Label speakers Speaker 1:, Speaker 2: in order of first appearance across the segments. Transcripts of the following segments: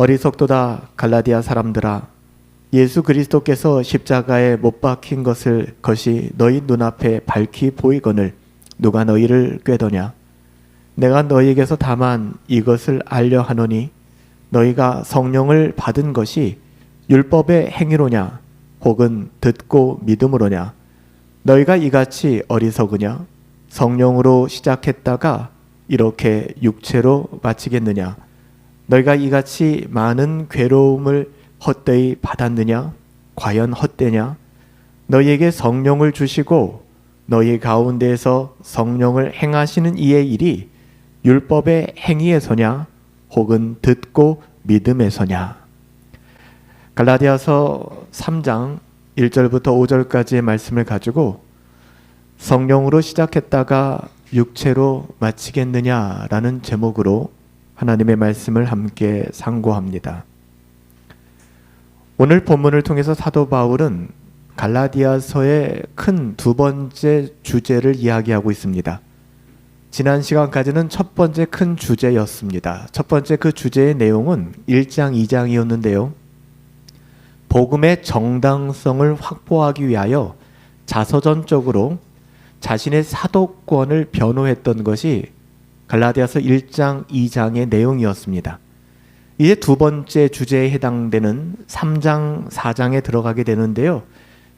Speaker 1: 어리석도다 갈라디아 사람들아, 예수 그리스도께서 십자가에 못 박힌 것이 너희 눈앞에 밝히 보이거늘 누가 너희를 꾀더냐. 내가 너희에게서 다만 이것을 알려 하노니 너희가 성령을 받은 것이 율법의 행위로냐 혹은 듣고 믿음으로냐. 너희가 이같이 어리석으냐. 성령으로 시작했다가 이렇게 육체로 마치겠느냐. 너희가 이같이 많은 괴로움을 헛되이 받았느냐. 과연 헛되냐. 너희에게 성령을 주시고 너희 가운데에서 성령을 행하시는 이의 일이 율법의 행위에서냐 혹은 듣고 믿음에서냐. 갈라디아서 3장 1절부터 5절까지의 말씀을 가지고 성령으로 시작했다가 육체로 마치겠느냐라는 제목으로 하나님의 말씀을 함께 상고합니다. 오늘 본문을 통해서 사도 바울은 갈라디아서의 큰 두 번째 주제를 이야기하고 있습니다. 지난 시간까지는 첫 번째 큰 주제였습니다. 첫 번째 그 주제의 내용은 1장, 2장이었는데요. 복음의 정당성을 확보하기 위하여 자서전적으로 자신의 사도권을 변호했던 것이 갈라디아서 1장, 2장의 내용이었습니다. 이제 두 번째 주제에 해당되는 3장, 4장에 들어가게 되는데요.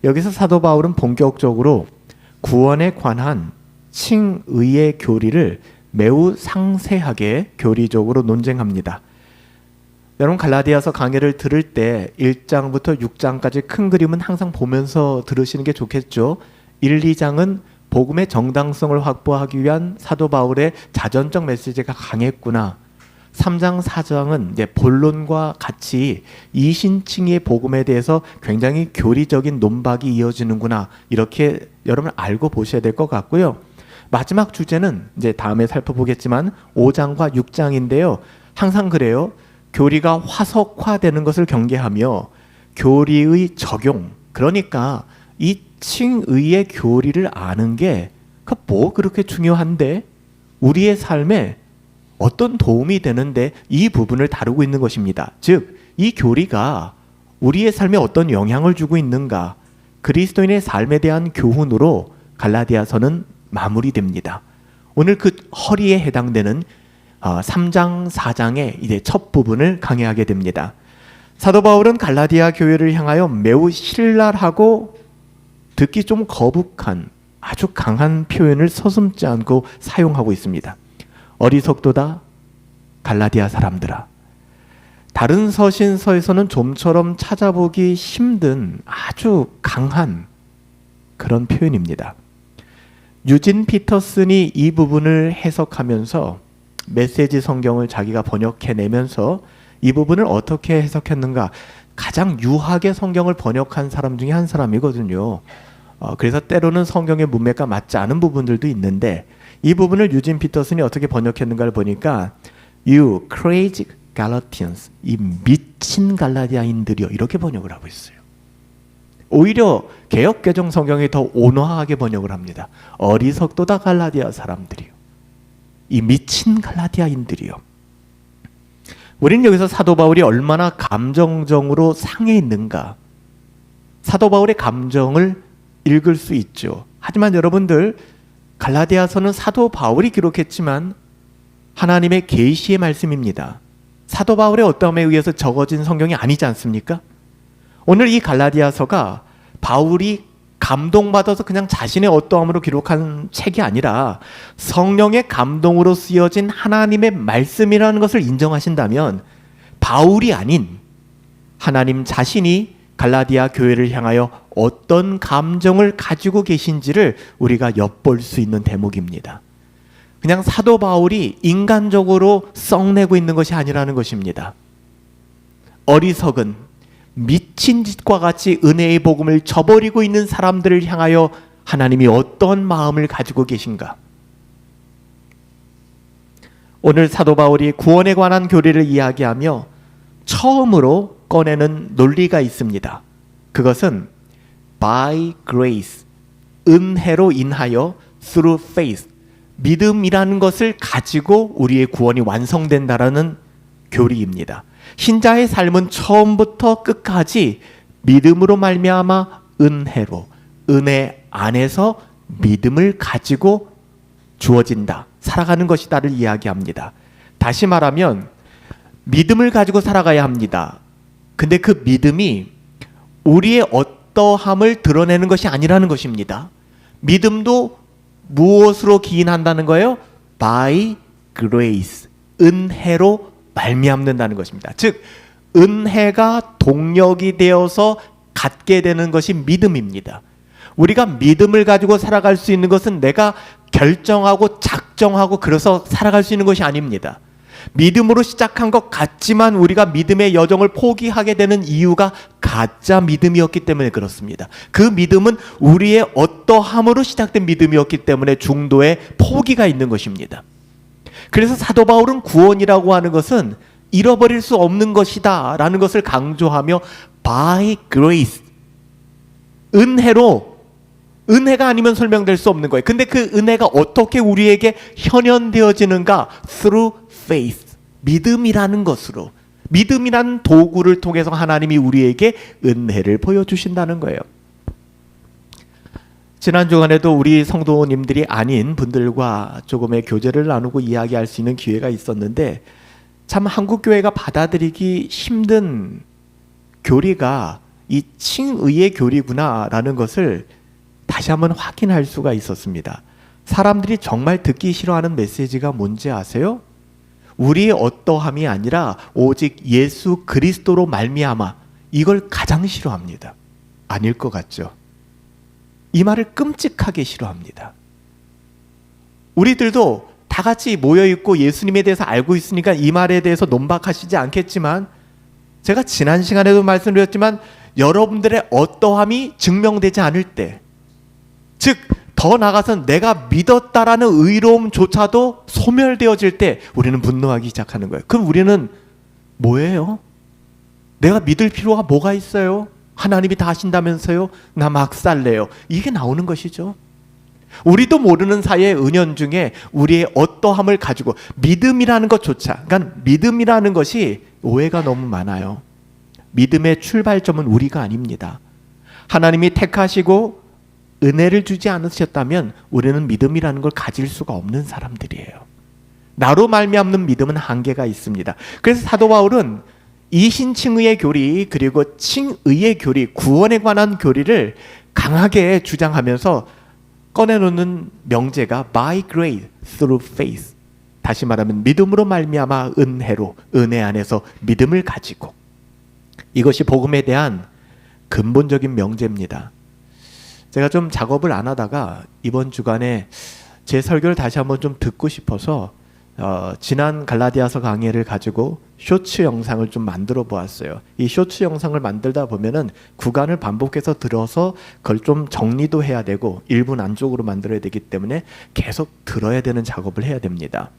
Speaker 1: 여기서 사도 바울은 본격적으로 구원에 관한 칭의의 교리를 매우 상세하게 교리적으로 논쟁합니다. 여러분, 갈라디아서 강해를 들을 때 1장부터 6장까지 큰 그림은 항상 보면서 들으시는 게 좋겠죠. 1, 2장은 복음의 정당성을 확보하기 위한 사도 바울의 자전적 메시지가 강했구나. 3장, 4장은 이제 본론과 같이 이신칭의 복음에 대해서 굉장히 교리적인 논박이 이어지는구나. 이렇게 여러분 알고 보셔야 될 것 같고요. 마지막 주제는 이제 다음에 살펴보겠지만 5장과 6장인데요. 항상 그래요. 교리가 화석화되는 것을 경계하며 교리의 적용, 그러니까 이 칭의의 교리를 아는 게 뭐 그렇게 중요한데 우리의 삶에 어떤 도움이 되는데 이 부분을 다루고 있는 것입니다. 즉, 이 교리가 우리의 삶에 어떤 영향을 주고 있는가, 그리스도인의 삶에 대한 교훈으로 갈라디아서는 마무리됩니다. 오늘 그 허리에 해당되는 3장, 4장의 이제 첫 부분을 강의하게 됩니다. 사도 바울은 갈라디아 교회를 향하여 매우 신랄하고 듣기 좀 거북한 아주 강한 표현을 서슴지 않고 사용하고 있습니다. 어리석도다 갈라디아 사람들아. 다른 서신서에서는 좀처럼 찾아보기 힘든 아주 강한 그런 표현입니다. 유진 피터슨이 이 부분을 해석하면서 메시지 성경을 자기가 번역해내면서 이 부분을 어떻게 해석했는가, 가장 유하게 성경을 번역한 사람 중에 한 사람이거든요. 그래서 때로는 성경의 문맥과 맞지 않은 부분들도 있는데 이 부분을 유진 피터슨이 어떻게 번역했는가를 보니까 You crazy Galatians, 이 미친 갈라디아인들이요, 이렇게 번역을 하고 있어요. 오히려 개역개정 성경이 더 온화하게 번역을 합니다. 어리석도다 갈라디아 사람들이요, 이 미친 갈라디아인들이요. 우리는 여기서 사도 바울이 얼마나 감정적으로 상해 있는가, 사도 바울의 감정을 읽을 수 있죠. 하지만 여러분들, 갈라디아서는 사도 바울이 기록했지만 하나님의 계시의 말씀입니다. 사도 바울의 어떠함에 의해서 적어진 성경이 아니지 않습니까? 오늘 이 갈라디아서가 바울이 감동받아서 그냥 자신의 어떠함으로 기록한 책이 아니라 성령의 감동으로 쓰여진 하나님의 말씀이라는 것을 인정하신다면 바울이 아닌 하나님 자신이 갈라디아 교회를 향하여 어떤 감정을 가지고 계신지를 우리가 엿볼 수 있는 대목입니다. 그냥 사도 바울이 인간적으로 썩내고 있는 것이 아니라는 것입니다. 어리석은 미친 짓과 같이 은혜의 복음을 저버리고 있는 사람들을 향하여 하나님이 어떤 마음을 가지고 계신가. 오늘 사도 바울이 구원에 관한 교리를 이야기하며 처음으로 꺼내는 논리가 있습니다. 그것은 by grace, 은혜로 인하여 through faith, 믿음이라는 것을 가지고 우리의 구원이 완성된다라는 교리입니다. 신자의 삶은 처음부터 끝까지 믿음으로 말미암아 은혜로, 은혜 안에서 믿음을 가지고 주어진다, 살아가는 것이다를 이야기합니다. 다시 말하면 믿음을 가지고 살아가야 합니다. 근데 그 믿음이 우리의 어떠함을 드러내는 것이 아니라는 것입니다. 믿음도 무엇으로 기인한다는 거예요? By grace, 은혜로 말미암는다는 것입니다. 즉 은혜가 동력이 되어서 갖게 되는 것이 믿음입니다. 우리가 믿음을 가지고 살아갈 수 있는 것은 내가 결정하고 작정하고 그래서 살아갈 수 있는 것이 아닙니다. 믿음으로 시작한 것 같지만 우리가 믿음의 여정을 포기하게 되는 이유가 가짜 믿음이었기 때문에 그렇습니다. 그 믿음은 우리의 어떠함으로 시작된 믿음이었기 때문에 중도에 포기가 있는 것입니다. 그래서 사도 바울은 구원이라고 하는 것은 잃어버릴 수 없는 것이다 라는 것을 강조하며 by grace, 은혜로, 은혜가 아니면 설명될 수 없는 거예요. 근데 그 은혜가 어떻게 우리에게 현현되어지는가? Through faith, 믿음이라는 것으로, 믿음이라는 도구를 통해서 하나님이 우리에게 은혜를 보여주신다는 거예요. 지난 주간에도 우리 성도님들이 아닌 분들과 조금의 교제를 나누고 이야기할 수 있는 기회가 있었는데 참 한국교회가 받아들이기 힘든 교리가 이 칭의의 교리구나라는 것을 다시 한번 확인할 수가 있었습니다. 사람들이 정말 듣기 싫어하는 메시지가 뭔지 아세요? 우리의 어떠함이 아니라 오직 예수 그리스도로 말미암아, 이걸 가장 싫어합니다. 아닐 것 같죠? 이 말을 끔찍하게 싫어합니다. 우리들도 다 같이 모여있고 예수님에 대해서 알고 있으니까 이 말에 대해서 논박하시지 않겠지만 제가 지난 시간에도 말씀드렸지만 여러분들의 어떠함이 증명되지 않을 때, 즉 더 나아가서 내가 믿었다라는 의로움조차도 소멸되어질 때 우리는 분노하기 시작하는 거예요. 그럼 우리는 뭐예요? 내가 믿을 필요가 뭐가 있어요? 하나님이 다 하신다면서요? 나 막 살래요. 이게 나오는 것이죠. 우리도 모르는 사이에 은연중에 우리의 어떠함을 가지고 믿음이라는 것조차, 그러니까 믿음이라는 것이 오해가 너무 많아요. 믿음의 출발점은 우리가 아닙니다. 하나님이 택하시고 은혜를 주지 않으셨다면 우리는 믿음이라는 걸 가질 수가 없는 사람들이에요. 나로 말미암는 믿음은 한계가 있습니다. 그래서 사도 바울은 이신칭의의 교리 그리고 칭의의 교리, 구원에 관한 교리를 강하게 주장하면서 꺼내놓는 명제가 by grace through faith, 다시 말하면 믿음으로 말미암아 은혜로, 은혜 안에서 믿음을 가지고, 이것이 복음에 대한 근본적인 명제입니다. 제가 좀 작업을 안 하다가 이번 주간에 제 설교를 다시 한번 좀 듣고 싶어서 지난 갈라디아서 강의를 가지고 쇼츠 영상을 좀 만들어 보았어요. 이 쇼츠 영상을 만들다 보면은 구간을 반복해서 들어서 그걸 좀 정리도 해야 되고 1분 안쪽으로 만들어야 되기 때문에 계속 들어야 되는 작업을 해야 됩니다.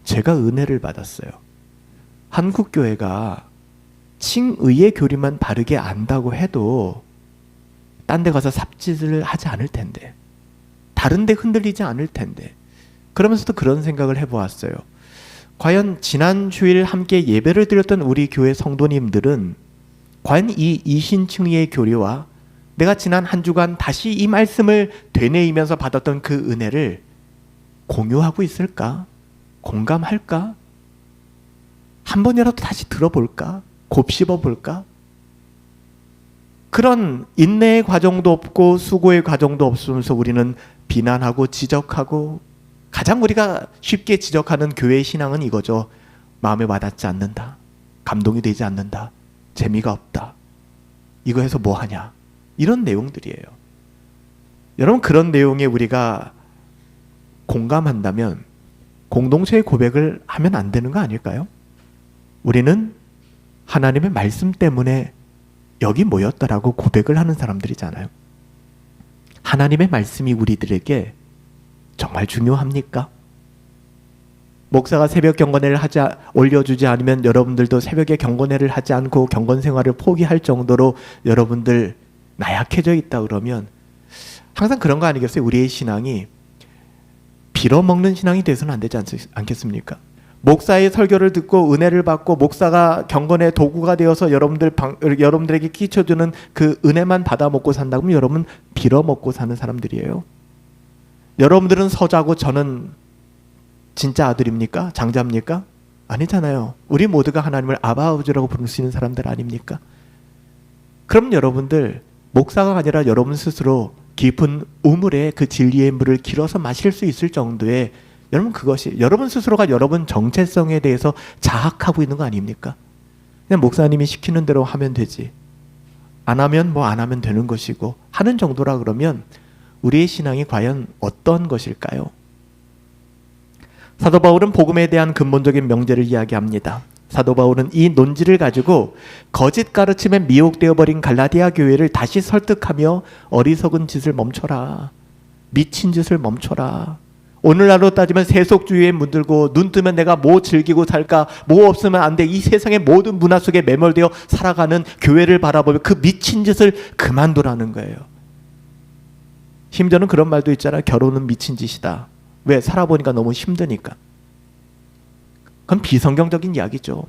Speaker 1: 제가 은혜를 받았어요. 한국교회가 칭의의 교리만 바르게 안다고 해도 딴 데 가서 삽질을 하지 않을 텐데, 다른 데 흔들리지 않을 텐데, 그러면서도 그런 생각을 해보았어요. 과연 지난 주일 함께 예배를 드렸던 우리 교회 성도님들은 과연 이 이신칭의의 교리와 내가 지난 한 주간 다시 이 말씀을 되뇌이면서 받았던 그 은혜를 공유하고 있을까? 공감할까? 한 번이라도 다시 들어볼까? 곱씹어 볼까? 그런 인내의 과정도 없고 수고의 과정도 없으면서 우리는 비난하고 지적하고, 가장 우리가 쉽게 지적하는 교회의 신앙은 이거죠. 마음에 와닿지 않는다. 감동이 되지 않는다. 재미가 없다. 이거 해서 뭐 하냐. 이런 내용들이에요. 여러분, 그런 내용에 우리가 공감한다면 공동체의 고백을 하면 안 되는 거 아닐까요? 우리는 하나님의 말씀 때문에 여기 모였다라고 고백을 하는 사람들이잖아요. 하나님의 말씀이 우리들에게 정말 중요합니까? 목사가 새벽 경건회를 올려주지 않으면 여러분들도 새벽에 경건회를 하지 않고 경건 생활을 포기할 정도로 여러분들 나약해져 있다 그러면 항상 그런 거 아니겠어요? 우리의 신앙이 빌어먹는 신앙이 돼서는 안 되지 않겠습니까? 목사의 설교를 듣고 은혜를 받고 목사가 경건의 도구가 되어서 여러분들에게 끼쳐주는 그 은혜만 받아 먹고 산다고 하면 여러분 빌어먹고 사는 사람들이에요. 여러분들은 서자고 저는 진짜 아들입니까? 장자입니까? 아니잖아요. 우리 모두가 하나님을 아버지라고 부를 수 있는 사람들 아닙니까? 그럼 여러분들 목사가 아니라 여러분 스스로 깊은 우물에 그 진리의 물을 길어서 마실 수 있을 정도의 여러분 그것이 여러분 스스로가 여러분 정체성에 대해서 자학하고 있는 거 아닙니까? 그냥 목사님이 시키는 대로 하면 되지. 안 하면 뭐 안 하면 되는 것이고 하는 정도라 그러면 우리의 신앙이 과연 어떤 것일까요? 사도 바울은 복음에 대한 근본적인 명제를 이야기합니다. 사도 바울은 이 논지를 가지고 거짓 가르침에 미혹되어 버린 갈라디아 교회를 다시 설득하며 어리석은 짓을 멈춰라. 미친 짓을 멈춰라. 오늘날로 따지면 세속주의에 물들고 눈 뜨면 내가 뭐 즐기고 살까, 뭐 없으면 안 돼. 이 세상의 모든 문화 속에 매몰되어 살아가는 교회를 바라보며 그 미친 짓을 그만두라는 거예요. 심지어는 그런 말도 있잖아. 결혼은 미친 짓이다. 왜? 살아보니까 너무 힘드니까. 그건 비성경적인 이야기죠.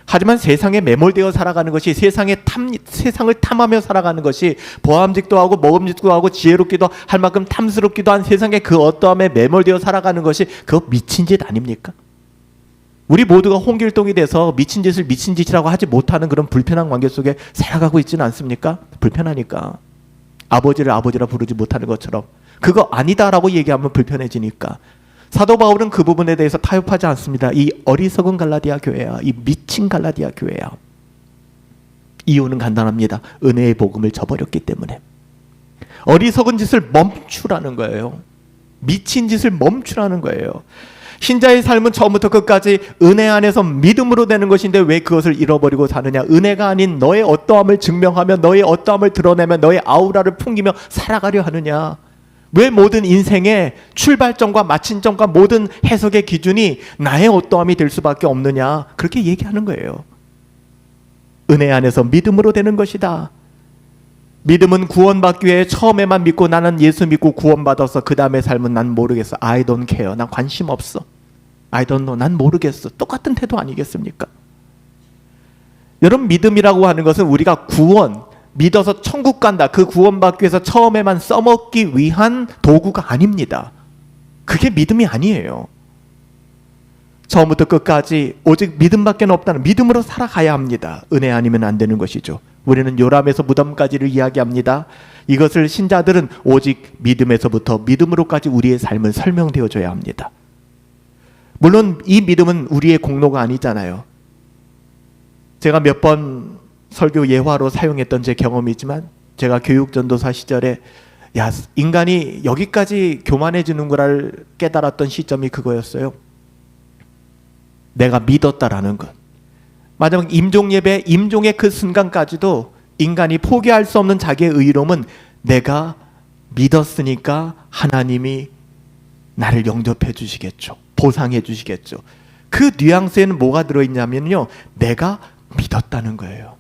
Speaker 1: 하지만 세상에 매몰되어 살아가는 것이 세상을 탐하며 살아가는 것이 보암직도 하고 먹음직도 하고 지혜롭기도 할 만큼 탐스럽기도 한 세상의 그 어떠함에 매몰되어 살아가는 것이 그거 미친 짓 아닙니까? 우리 모두가 홍길동이 돼서 미친 짓을 미친 짓이라고 하지 못하는 그런 불편한 관계 속에 살아가고 있지는 않습니까? 불편하니까. 아버지를 아버지라 부르지 못하는 것처럼 그거 아니다라고 얘기하면 불편해지니까. 사도 바울은 그 부분에 대해서 타협하지 않습니다. 이 어리석은 갈라디아 교회야. 이 미친 갈라디아 교회야. 이유는 간단합니다. 은혜의 복음을 저버렸기 때문에. 어리석은 짓을 멈추라는 거예요. 미친 짓을 멈추라는 거예요. 신자의 삶은 처음부터 끝까지 은혜 안에서 믿음으로 되는 것인데 왜 그것을 잃어버리고 사느냐. 은혜가 아닌 너의 어떠함을 증명하며 너의 어떠함을 드러내며 너의 아우라를 풍기며 살아가려 하느냐. 왜 모든 인생의 출발점과 마침점과 모든 해석의 기준이 나의 어떠함이 될 수밖에 없느냐. 그렇게 얘기하는 거예요. 은혜 안에서 믿음으로 되는 것이다. 믿음은 구원받기 위해 처음에만 믿고 나는 예수 믿고 구원받아서 그 다음의 삶은 난 모르겠어. I don't care. 난 관심 없어. I don't know. 난 모르겠어. 똑같은 태도 아니겠습니까? 여러분 믿음이라고 하는 것은 우리가 구원, 믿어서 천국 간다. 그 구원받기 위해서 처음에만 써먹기 위한 도구가 아닙니다. 그게 믿음이 아니에요. 처음부터 끝까지 오직 믿음밖에 없다는 믿음으로 살아가야 합니다. 은혜 아니면 안 되는 것이죠. 우리는 요람에서 무덤까지를 이야기합니다. 이것을 신자들은 오직 믿음에서부터 믿음으로까지 우리의 삶을 설명되어줘야 합니다. 물론 이 믿음은 우리의 공로가 아니잖아요. 제가 몇 번 설교 예화로 사용했던 제 경험이지만 제가 교육전도사 시절에 야, 인간이 여기까지 교만해지는 걸 깨달았던 시점이 그거였어요. 내가 믿었다라는 것. 마지막 임종예배, 임종의 그 순간까지도 인간이 포기할 수 없는 자기의 의로움은 내가 믿었으니까 하나님이 나를 영접해 주시겠죠. 보상해 주시겠죠. 그 뉘앙스에는 뭐가 들어있냐면요. 내가 믿었다는 거예요.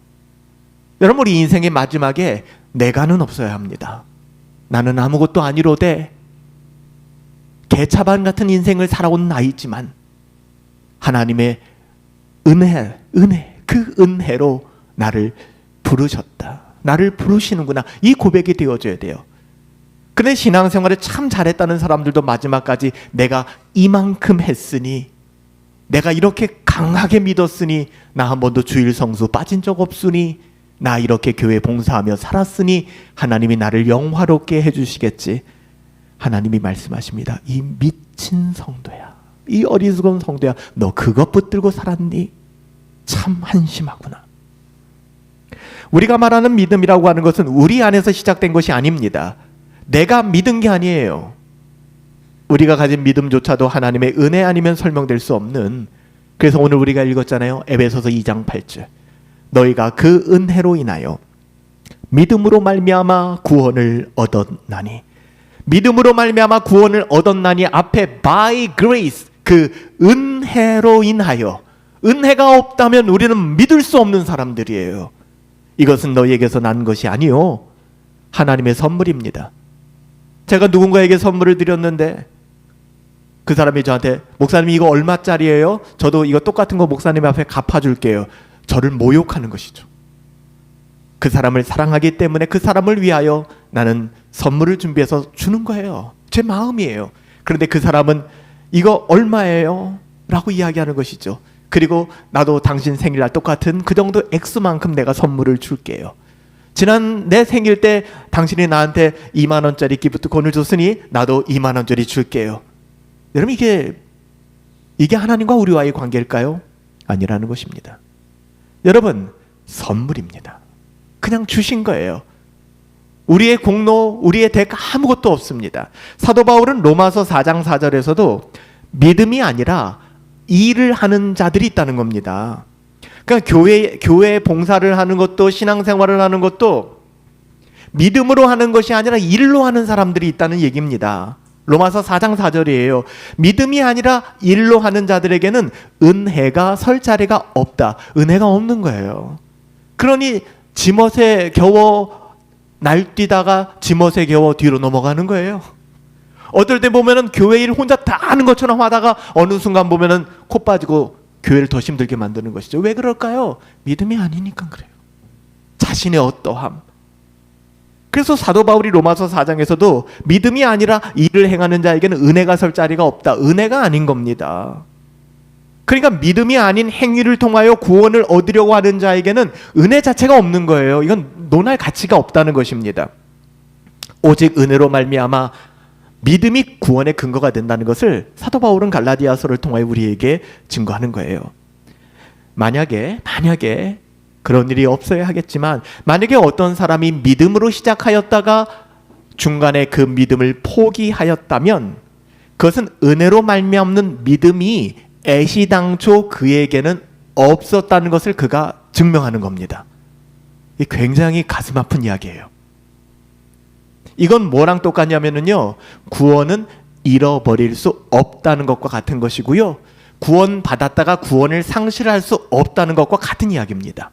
Speaker 1: 여러분 우리 인생의 마지막에 내가는 없어야 합니다. 나는 아무것도 아니로되 개차반 같은 인생을 살아온 나이지만 하나님의 은혜, 그 은혜로 나를 부르셨다. 나를 부르시는구나. 이 고백이 되어줘야 돼요. 그런데 신앙생활을 참 잘했다는 사람들도 마지막까지 내가 이만큼 했으니, 내가 이렇게 강하게 믿었으니, 나 한 번도 주일 성수 빠진 적 없으니, 나 이렇게 교회 봉사하며 살았으니 하나님이 나를 영화롭게 해주시겠지. 하나님이 말씀하십니다. 이 미친 성도야, 이 어리석은 성도야, 너 그것 붙들고 살았니? 참 한심하구나. 우리가 말하는 믿음이라고 하는 것은 우리 안에서 시작된 것이 아닙니다. 내가 믿은 게 아니에요. 우리가 가진 믿음조차도 하나님의 은혜 아니면 설명될 수 없는, 그래서 오늘 우리가 읽었잖아요. 에베소서 2장 8절. 너희가 그 은혜로 인하여 믿음으로 말미암아 구원을 얻었나니. 믿음으로 말미암아 구원을 얻었나니 앞에 by grace, 그 은혜로 인하여. 은혜가 없다면 우리는 믿을 수 없는 사람들이에요. 이것은 너희에게서 난 것이 아니요, 하나님의 선물입니다. 제가 누군가에게 선물을 드렸는데 그 사람이 저한테 목사님 이거 얼마짜리예요? 저도 이거 똑같은 거 목사님 앞에 갚아줄게요. 저를 모욕하는 것이죠. 그 사람을 사랑하기 때문에 그 사람을 위하여 나는 선물을 준비해서 주는 거예요. 제 마음이에요. 그런데 그 사람은 이거 얼마예요? 라고 이야기하는 것이죠. 그리고 나도 당신 생일날 똑같은 그 정도 액수만큼 내가 선물을 줄게요. 지난 내 생일 때 당신이 나한테 2만 원짜리 기프트콘을 줬으니 나도 2만 원짜리 줄게요. 여러분 이게 하나님과 우리와의 관계일까요? 아니라는 것입니다. 여러분 선물입니다. 그냥 주신 거예요. 우리의 공로, 우리의 대가 아무것도 없습니다. 사도 바울은 로마서 4장 4절에서도 믿음이 아니라 일을 하는 자들이 있다는 겁니다. 그러니까 교회 봉사를 하는 것도 신앙생활을 하는 것도 믿음으로 하는 것이 아니라 일로 하는 사람들이 있다는 얘기입니다. 로마서 4장 4절이에요. 믿음이 아니라 일로 하는 자들에게는 은혜가 설 자리가 없다. 은혜가 없는 거예요. 그러니 지멋에 겨워 날뛰다가 지멋에 겨워 뒤로 넘어가는 거예요. 어떨 때 보면은 교회 일 혼자 다 하는 것처럼 하다가 어느 순간 보면은 코 빠지고 교회를 더 힘들게 만드는 것이죠. 왜 그럴까요? 믿음이 아니니까 그래요. 자신의 어떠함. 그래서 사도 바울이 로마서 4장에서도 믿음이 아니라 일을 행하는 자에게는 은혜가 설 자리가 없다. 은혜가 아닌 겁니다. 그러니까 믿음이 아닌 행위를 통하여 구원을 얻으려고 하는 자에게는 은혜 자체가 없는 거예요. 이건 논할 가치가 없다는 것입니다. 오직 은혜로 말미암아 믿음이 구원의 근거가 된다는 것을 사도 바울은 갈라디아서를 통하여 우리에게 증거하는 거예요. 만약에 그런 일이 없어야 하겠지만 만약에 어떤 사람이 믿음으로 시작하였다가 중간에 그 믿음을 포기하였다면 그것은 은혜로 말미암는 믿음이 애시당초 그에게는 없었다는 것을 그가 증명하는 겁니다. 이 굉장히 가슴 아픈 이야기예요. 이건 뭐랑 똑같냐면요, 구원은 잃어버릴 수 없다는 것과 같은 것이고요, 구원 받았다가 구원을 상실할 수 없다는 것과 같은 이야기입니다.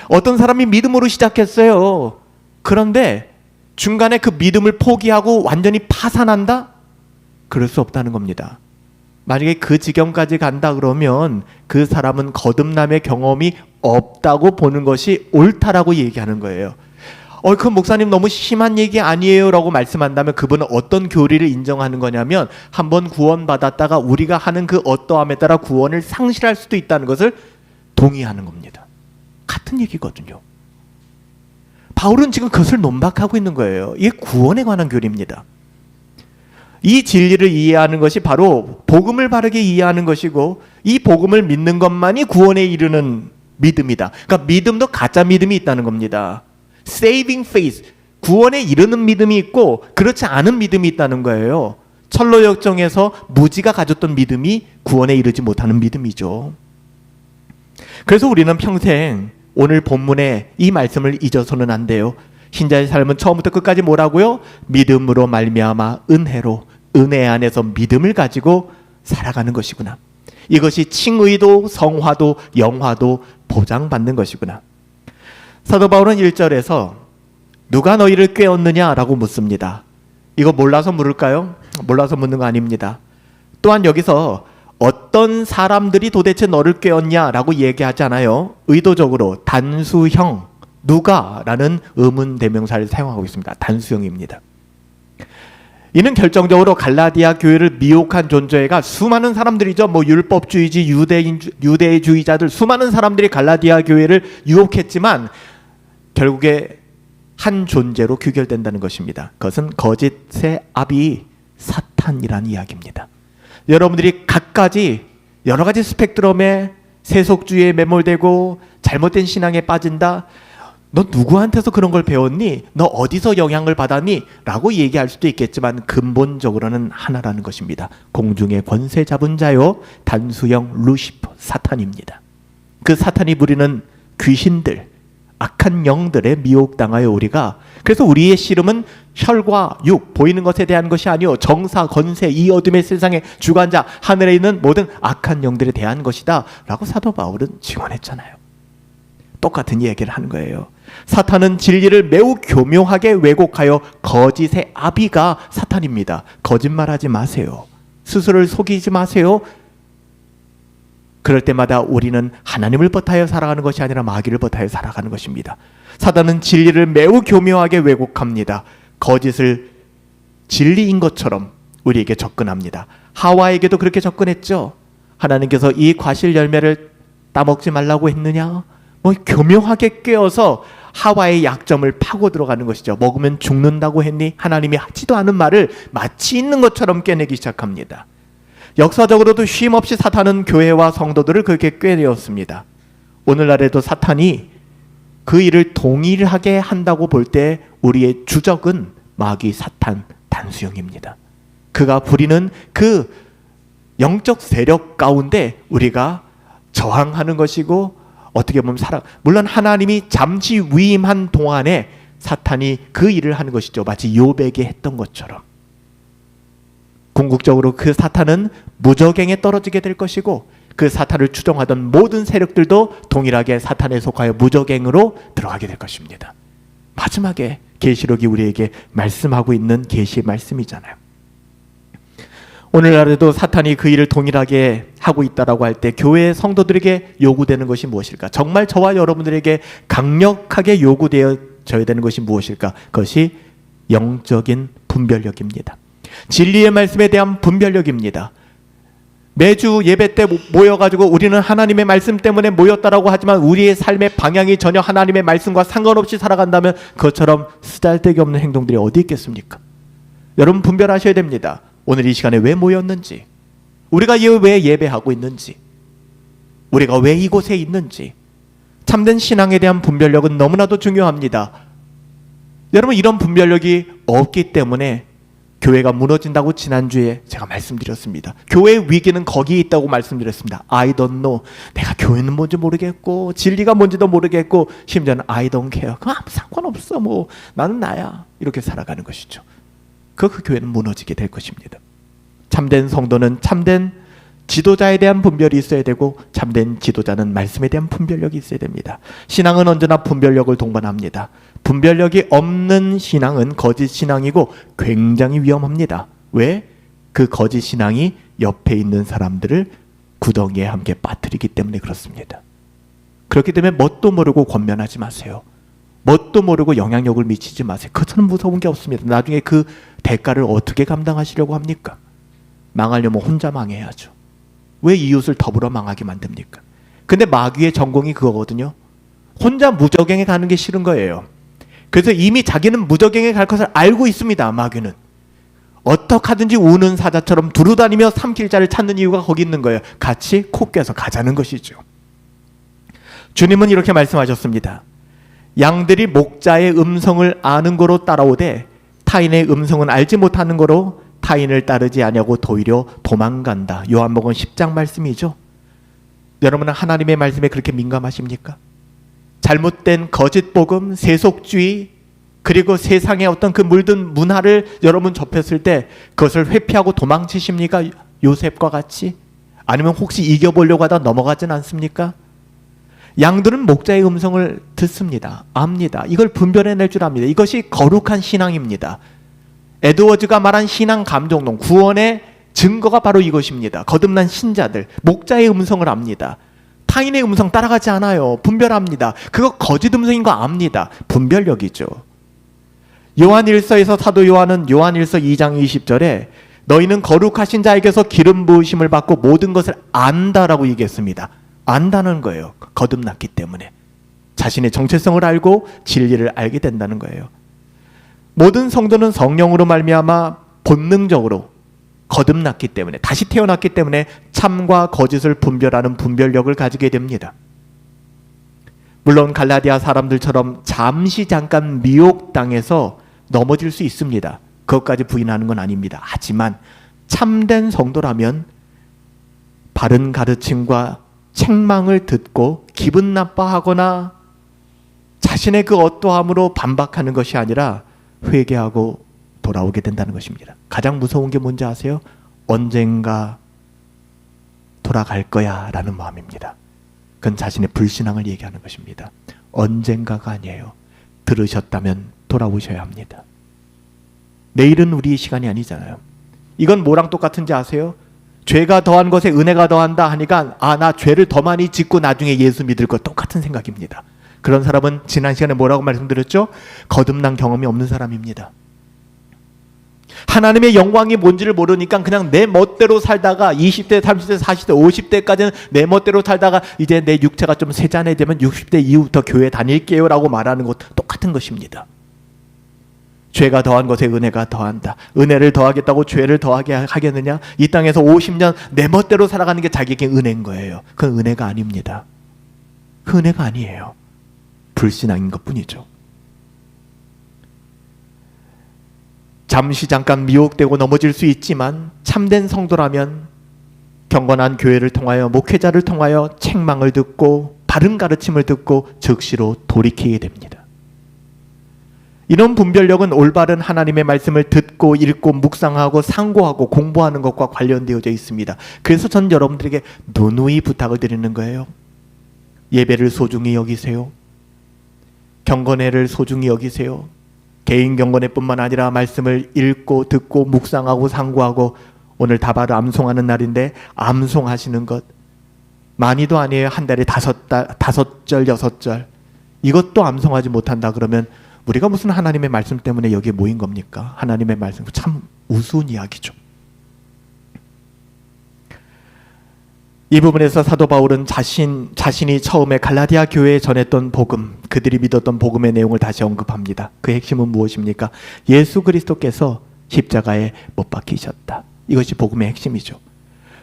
Speaker 1: 어떤 사람이 믿음으로 시작했어요. 그런데 중간에 그 믿음을 포기하고 완전히 파산한다? 그럴 수 없다는 겁니다. 만약에 그 지경까지 간다 그러면 그 사람은 거듭남의 경험이 없다고 보는 것이 옳다라고 얘기하는 거예요. 그 목사님 너무 심한 얘기 아니에요 라고 말씀한다면 그분은 어떤 교리를 인정하는 거냐면 한번 구원받았다가 우리가 하는 그 어떠함에 따라 구원을 상실할 수도 있다는 것을 동의하는 겁니다. 같은 얘기거든요. 바울은 지금 그것을 논박하고 있는 거예요. 이게 구원에 관한 교리입니다. 이 진리를 이해하는 것이 바로 복음을 바르게 이해하는 것이고 이 복음을 믿는 것만이 구원에 이르는 믿음이다. 그러니까 믿음도 가짜 믿음이 있다는 겁니다. Saving faith, 구원에 이르는 믿음이 있고 그렇지 않은 믿음이 있다는 거예요. 철로 역정에서 무지가 가졌던 믿음이 구원에 이르지 못하는 믿음이죠. 그래서 우리는 평생 오늘 본문의 이 말씀을 잊어서는 안 돼요. 신자의 삶은 처음부터 끝까지 뭐라고요? 믿음으로 말미암아 은혜로, 은혜 안에서 믿음을 가지고 살아가는 것이구나. 이것이 칭의도 성화도 영화도 보장받는 것이구나. 사도 바울은 1절에서 누가 너희를 꾀었느냐라고 묻습니다. 이거 몰라서 물을까요? 몰라서 묻는 거 아닙니다. 또한 여기서 어떤 사람들이 도대체 너를 꾀었냐라고 얘기하잖아요. 의도적으로 단수형, 누가라는 의문 대명사를 사용하고 있습니다. 단수형입니다. 이는 결정적으로 갈라디아 교회를 미혹한 존재가 수많은 사람들이죠. 율법주의지, 유대주의자들 수많은 사람들이 갈라디아 교회를 유혹했지만 결국에 한 존재로 귀결된다는 것입니다. 그것은 거짓의 아비 사탄이라는 이야기입니다. 여러분들이 갖가지 여러 가지 스펙트럼에 세속주의에 매몰되고 잘못된 신앙에 빠진다. 너 누구한테서 그런 걸 배웠니? 너 어디서 영향을 받았니? 라고 얘기할 수도 있겠지만 근본적으로는 하나라는 것입니다. 공중의 권세 잡은 자요, 단수형 루시퍼 사탄입니다. 그 사탄이 부리는 귀신들, 악한 영들에 미혹당하여 우리가, 그래서 우리의 씨름은 혈과 육, 보이는 것에 대한 것이 아니요 정사, 권세, 이 어둠의 세상의 주관자, 하늘에 있는 모든 악한 영들에 대한 것이다 라고 사도 바울은 증언했잖아요. 똑같은 얘기를 하는 거예요. 사탄은 진리를 매우 교묘하게 왜곡하여 거짓의 아비가 사탄입니다. 거짓말하지 마세요. 스스로를 속이지 마세요. 그럴 때마다 우리는 하나님을 버타여 살아가는 것이 아니라 마귀를 버타여 살아가는 것입니다. 사단은 진리를 매우 교묘하게 왜곡합니다. 거짓을 진리인 것처럼 우리에게 접근합니다. 하와에게도 그렇게 접근했죠. 하나님께서 이 과실 열매를 따먹지 말라고 했느냐? 교묘하게 꿰어서 하와의 약점을 파고 들어가는 것이죠. 먹으면 죽는다고 했니? 하나님이 하지도 않은 말을 마치 있는 것처럼 꿰내기 시작합니다. 역사적으로도 쉼없이 사탄은 교회와 성도들을 그렇게 꿰내었습니다. 오늘날에도 사탄이 그 일을 동일하게 한다고 볼 때 우리의 주적은 마귀 사탄 단수형입니다. 그가 부리는 그 영적 세력 가운데 우리가 저항하는 것이고, 어떻게 보면 물론 하나님이 잠시 위임한 동안에 사탄이 그 일을 하는 것이죠. 마치 욥에게 했던 것처럼. 궁극적으로 그 사탄은 무저갱에 떨어지게 될 것이고, 그 사탄을 추종하던 모든 세력들도 동일하게 사탄에 속하여 무저갱으로 들어가게 될 것입니다. 마지막에 계시록이 우리에게 말씀하고 있는 계시의 말씀이잖아요. 오늘날에도 사탄이 그 일을 동일하게 하고 있다라고 할 때 교회의 성도들에게 요구되는 것이 무엇일까? 정말 저와 여러분들에게 강력하게 요구되어져야 되는 것이 무엇일까? 그것이 영적인 분별력입니다. 진리의 말씀에 대한 분별력입니다. 매주 예배 때 모여가지고 우리는 하나님의 말씀 때문에 모였다라고 하지만 우리의 삶의 방향이 전혀 하나님의 말씀과 상관없이 살아간다면 그것처럼 쓰잘데기 없는 행동들이 어디 있겠습니까? 여러분 분별하셔야 됩니다. 오늘 이 시간에 왜 모였는지, 우리가 왜 예배하고 있는지, 우리가 왜 이곳에 있는지, 참된 신앙에 대한 분별력은 너무나도 중요합니다. 여러분 이런 분별력이 없기 때문에 교회가 무너진다고 지난주에 제가 말씀드렸습니다. 교회의 위기는 거기에 있다고 말씀드렸습니다. I don't know. 내가 교회는 뭔지 모르겠고 진리가 뭔지도 모르겠고 심지어는 I don't care. 아무 상관없어. 나는 나야. 이렇게 살아가는 것이죠. 그 교회는 무너지게 될 것입니다. 참된 성도는 참된 지도자에 대한 분별이 있어야 되고 참된 지도자는 말씀에 대한 분별력이 있어야 됩니다. 신앙은 언제나 분별력을 동반합니다. 분별력이 없는 신앙은 거짓 신앙이고 굉장히 위험합니다. 왜? 그 거짓 신앙이 옆에 있는 사람들을 구덩이에 함께 빠뜨리기 때문에 그렇습니다. 그렇기 때문에 뭣도 모르고 권면하지 마세요. 뭣도 모르고 영향력을 미치지 마세요. 그것은 무서운 게 없습니다. 나중에 그 대가를 어떻게 감당하시려고 합니까? 망하려면 혼자 망해야죠. 왜 이웃을 더불어 망하게 만듭니까? 근데 마귀의 전공이 그거거든요. 혼자 무저갱에 가는 게 싫은 거예요. 그래서 이미 자기는 무저갱에 갈 것을 알고 있습니다. 마귀는 어떻게 하든지 우는 사자처럼 두루다니며 삼킬 자를 찾는 이유가 거기 있는 거예요. 같이 코 껴서 가자는 것이죠. 주님은 이렇게 말씀하셨습니다. 양들이 목자의 음성을 아는 거로 따라오되 타인의 음성은 알지 못하는 거로 타인을 따르지 아니하고 도리어 도망간다. 요한복음 10장 말씀이죠. 여러분은 하나님의 말씀에 그렇게 민감하십니까? 잘못된 거짓 복음, 세속주의, 그리고 세상의 어떤 그 물든 문화를 여러분 접했을 때 그것을 회피하고 도망치십니까? 요셉과 같이? 아니면 혹시 이겨보려고 하다 넘어가진 않습니까? 양들은 목자의 음성을 듣습니다. 압니다. 이걸 분별해낼 줄 압니다. 이것이 거룩한 신앙입니다. 에드워즈가 말한 신앙 감정론, 구원의 증거가 바로 이것입니다. 거듭난 신자들, 목자의 음성을 압니다. 타인의 음성 따라가지 않아요. 분별합니다. 그거 거짓 음성인 거 압니다. 분별력이죠. 요한일서에서 사도 요한은 요한일서 2장 20절에 너희는 거룩하신 자에게서 기름 부으심을 받고 모든 것을 안다라고 얘기했습니다. 안다는 거예요. 거듭났기 때문에. 자신의 정체성을 알고 진리를 알게 된다는 거예요. 모든 성도는 성령으로 말미암아 본능적으로 거듭났기 때문에, 다시 태어났기 때문에 참과 거짓을 분별하는 분별력을 가지게 됩니다. 물론 갈라디아 사람들처럼 잠깐 미혹당해서 넘어질 수 있습니다. 그것까지 부인하는 건 아닙니다. 하지만 참된 성도라면 바른 가르침과 책망을 듣고 기분 나빠하거나 자신의 그 어떠함으로 반박하는 것이 아니라 회개하고 돌아오게 된다는 것입니다. 가장 무서운 게 뭔지 아세요? 언젠가 돌아갈 거야 라는 마음입니다. 그건 자신의 불신앙을 얘기하는 것입니다. 언젠가가 아니에요. 들으셨다면 돌아오셔야 합니다. 내일은 우리의 시간이 아니잖아요. 이건 뭐랑 똑같은지 아세요? 죄가 더한 것에 은혜가 더한다 하니까 나 죄를 더 많이 짓고 나중에 예수 믿을 것 똑같은 생각입니다. 그런 사람은 지난 시간에 뭐라고 말씀드렸죠? 거듭난 경험이 없는 사람입니다. 하나님의 영광이 뭔지를 모르니까 그냥 내 멋대로 살다가 20대, 30대, 40대, 50대까지는 내 멋대로 살다가 이제 내 육체가 좀 세잔해지면 60대 이후부터 교회 다닐게요 라고 말하는 것 똑같은 것입니다. 죄가 더한 것에 은혜가 더한다. 은혜를 더하겠다고 죄를 더하게 하겠느냐? 이 땅에서 50년 내 멋대로 살아가는 게 자기에게 은혜인 거예요. 그건 은혜가 아닙니다. 그 은혜가 아니에요. 불신앙인 것뿐이죠. 잠깐 미혹되고 넘어질 수 있지만 참된 성도라면 경건한 교회를 통하여 목회자를 통하여 책망을 듣고 바른 가르침을 듣고 즉시로 돌이키게 됩니다. 이런 분별력은 올바른 하나님의 말씀을 듣고 읽고 묵상하고 상고하고 공부하는 것과 관련되어져 있습니다. 그래서 전 여러분들에게 누누이 부탁을 드리는 거예요. 예배를 소중히 여기세요. 경건회를 소중히 여기세요. 개인 경건회뿐만 아니라 말씀을 읽고 듣고 묵상하고 상고하고 오늘 다바를 암송하는 날인데 암송하시는 것 많이도 아니에요. 한 달에 5절, 6절 이것도 암송하지 못한다 그러면 우리가 무슨 하나님의 말씀 때문에 여기에 모인 겁니까? 하나님의 말씀 참 우스운 이야기죠. 이 부분에서 사도 바울은 자신이 처음에 갈라디아 교회에 전했던 복음, 그들이 믿었던 복음의 내용을 다시 언급합니다. 그 핵심은 무엇입니까? 예수 그리스도께서 십자가에 못 박히셨다. 이것이 복음의 핵심이죠.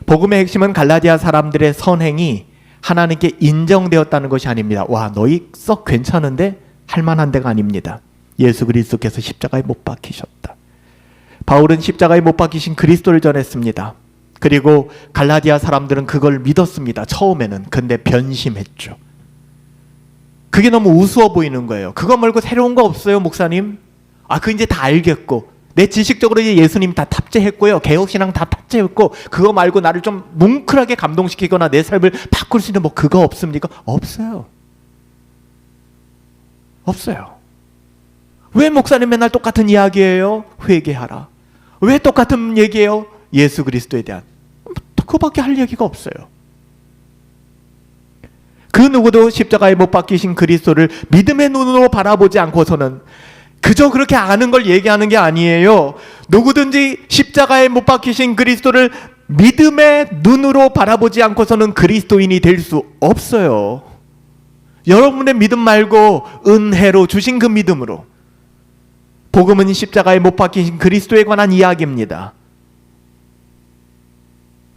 Speaker 1: 복음의 핵심은 갈라디아 사람들의 선행이 하나님께 인정되었다는 것이 아닙니다. 와, 너희 썩 괜찮은데 할만한 데가 아닙니다. 예수 그리스도께서 십자가에 못 박히셨다. 바울은 십자가에 못 박히신 그리스도를 전했습니다. 그리고 갈라디아 사람들은 그걸 믿었습니다. 처음에는. 근데 변심했죠. 그게 너무 우스워 보이는 거예요. 그거 말고 새로운 거 없어요, 목사님? 그거 이제 다 알겠고 내 지식적으로 이제 예수님 다 탑재했고요. 개혁신앙 다 탑재했고 그거 말고 나를 좀 뭉클하게 감동시키거나 내 삶을 바꿀 수 있는 뭐 그거 없습니까? 없어요. 없어요. 왜 목사님 맨날 똑같은 이야기예요? 회개하라. 왜 똑같은 얘기예요? 예수 그리스도에 대한 그거밖에 할 얘기가 없어요. 그 누구도 십자가에 못 박히신 그리스도를 믿음의 눈으로 바라보지 않고서는 그저 그렇게 아는 걸 얘기하는 게 아니에요. 누구든지 십자가에 못 박히신 그리스도를 믿음의 눈으로 바라보지 않고서는 그리스도인이 될 수 없어요. 여러분의 믿음 말고 은혜로 주신 그 믿음으로. 복음은 십자가에 못 박히신 그리스도에 관한 이야기입니다.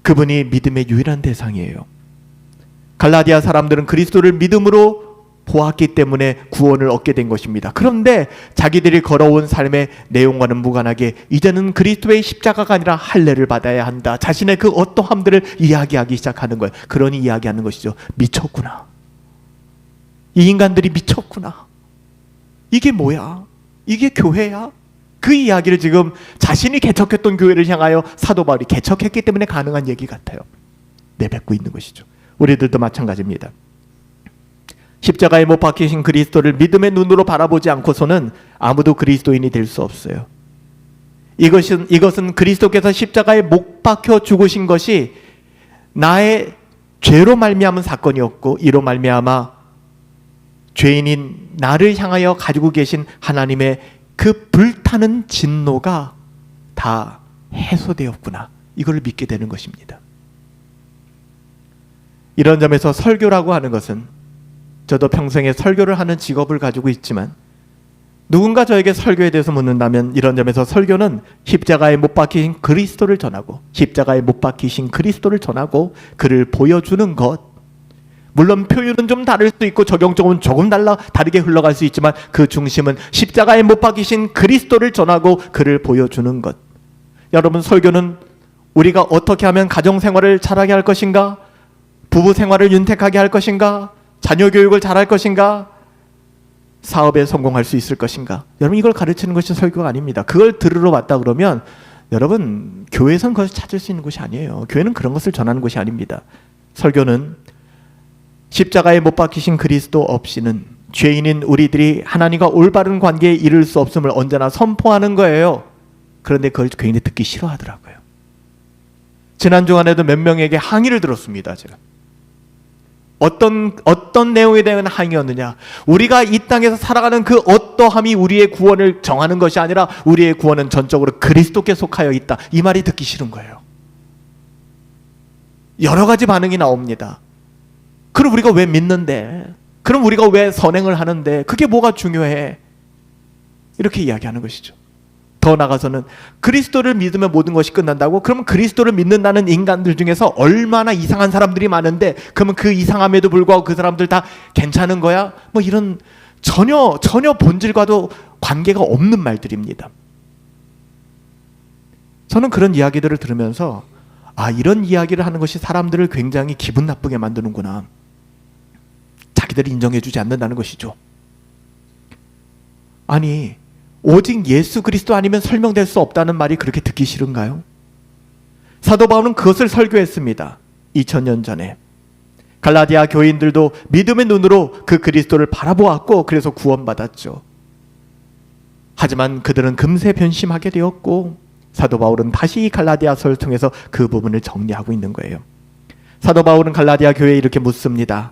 Speaker 1: 그분이 믿음의 유일한 대상이에요. 갈라디아 사람들은 그리스도를 믿음으로 보았기 때문에 구원을 얻게 된 것입니다. 그런데 자기들이 걸어온 삶의 내용과는 무관하게 이제는 그리스도의 십자가가 아니라 할례를 받아야 한다. 자신의 그 어떠함들을 이야기하기 시작하는 거예요. 그러니 이야기하는 것이죠. 미쳤구나. 이 인간들이 미쳤구나. 이게 뭐야? 이게 교회야? 그 이야기를 지금 자신이 개척했던 교회를 향하여 사도 바울이 개척했기 때문에 가능한 얘기 같아요. 내뱉고 있는 것이죠. 우리들도 마찬가지입니다. 십자가에 못 박히신 그리스도를 믿음의 눈으로 바라보지 않고서는 아무도 그리스도인이 될 수 없어요. 이것은 그리스도께서 십자가에 못 박혀 죽으신 것이 나의 죄로 말미암은 사건이었고 이로 말미암아 죄인인 나를 향하여 가지고 계신 하나님의 그 불타는 진노가 다 해소되었구나. 이걸 믿게 되는 것입니다. 이런 점에서 설교라고 하는 것은 저도 평생에 설교를 하는 직업을 가지고 있지만 누군가 저에게 설교에 대해서 묻는다면 이런 점에서 설교는 십자가에 못 박히신 그리스도를 전하고 십자가에 못 박히신 그리스도를 전하고 그를 보여주는 것. 물론 표현은 좀 다를 수 있고 적용적으로는 조금 다르게 흘러갈 수 있지만 그 중심은 십자가에 못 박히신 그리스도를 전하고 그를 보여주는 것. 여러분, 설교는 우리가 어떻게 하면 가정생활을 잘하게 할 것인가? 부부생활을 윤택하게 할 것인가? 자녀 교육을 잘할 것인가? 사업에 성공할 수 있을 것인가? 여러분, 이걸 가르치는 것이 설교가 아닙니다. 그걸 들으러 왔다 그러면 여러분, 교회에서는 그것을 찾을 수 있는 곳이 아니에요. 교회는 그런 것을 전하는 곳이 아닙니다. 설교는 십자가에 못 박히신 그리스도 없이는 죄인인 우리들이 하나님과 올바른 관계에 이를 수 없음을 언제나 선포하는 거예요. 그런데 그걸 굉장히 듣기 싫어하더라고요. 지난 주간에도 몇 명에게 항의를 들었습니다. 제가 어떤 내용에 대한 항의였느냐, 우리가 이 땅에서 살아가는 그 어떠함이 우리의 구원을 정하는 것이 아니라 우리의 구원은 전적으로 그리스도께 속하여 있다. 이 말이 듣기 싫은 거예요. 여러 가지 반응이 나옵니다. 그럼 우리가 왜 믿는데? 그럼 우리가 왜 선행을 하는데? 그게 뭐가 중요해? 이렇게 이야기하는 것이죠. 더 나아가서는 그리스도를 믿으면 모든 것이 끝난다고? 그러면 그리스도를 믿는다는 인간들 중에서 얼마나 이상한 사람들이 많은데, 그러면 그 이상함에도 불구하고 그 사람들 다 괜찮은 거야? 뭐 이런 전혀 본질과도 관계가 없는 말들입니다. 저는 그런 이야기들을 들으면서 이런 이야기를 하는 것이 사람들을 굉장히 기분 나쁘게 만드는구나. 자기들이 인정해주지 않는다는 것이죠. 아니, 오직 예수 그리스도 아니면 설명될 수 없다는 말이 그렇게 듣기 싫은가요? 사도 바울은 그것을 설교했습니다. 2000년 전에. 갈라디아 교인들도 믿음의 눈으로 그 그리스도를 바라보았고 그래서 구원받았죠. 하지만 그들은 금세 변심하게 되었고, 사도 바울은 다시 이 갈라디아서를 통해서 그 부분을 정리하고 있는 거예요. 사도 바울은 갈라디아 교회에 이렇게 묻습니다.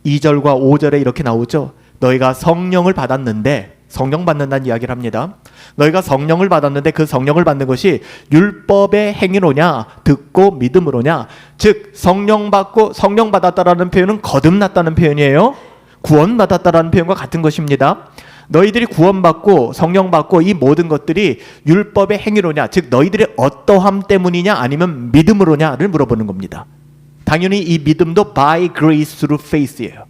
Speaker 1: 2절과 5절에 이렇게 나오죠. 너희가 성령을 받았는데, 성령 받는다는 이야기를 합니다. 너희가 성령을 받았는데 그 성령을 받는 것이 율법의 행위로냐 듣고 믿음으로냐. 즉 성령 받았다라는 표현은 거듭났다는 표현이에요. 구원받았다라는 표현과 같은 것입니다. 너희들이 구원받고 성령 받고 이 모든 것들이 율법의 행위로냐, 즉 너희들의 어떠함 때문이냐 아니면 믿음으로냐를 물어보는 겁니다. 당연히 이 믿음도 by grace through faith예요.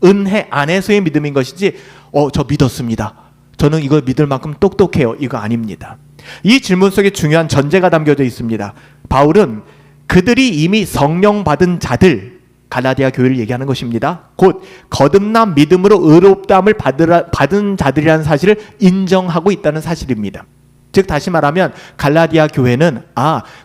Speaker 1: 은혜 안에서의 믿음인 것이지 저 믿었습니다, 저는 이걸 믿을 만큼 똑똑해요, 이거 아닙니다. 이 질문 속에 중요한 전제가 담겨져 있습니다. 바울은 그들이 이미 성령 받은 자들, 갈라디아 교회를 얘기하는 것입니다. 곧 거듭난 믿음으로 의롭다함을 받은 자들이라는 사실을 인정하고 있다는 사실입니다. 즉 다시 말하면 갈라디아 교회는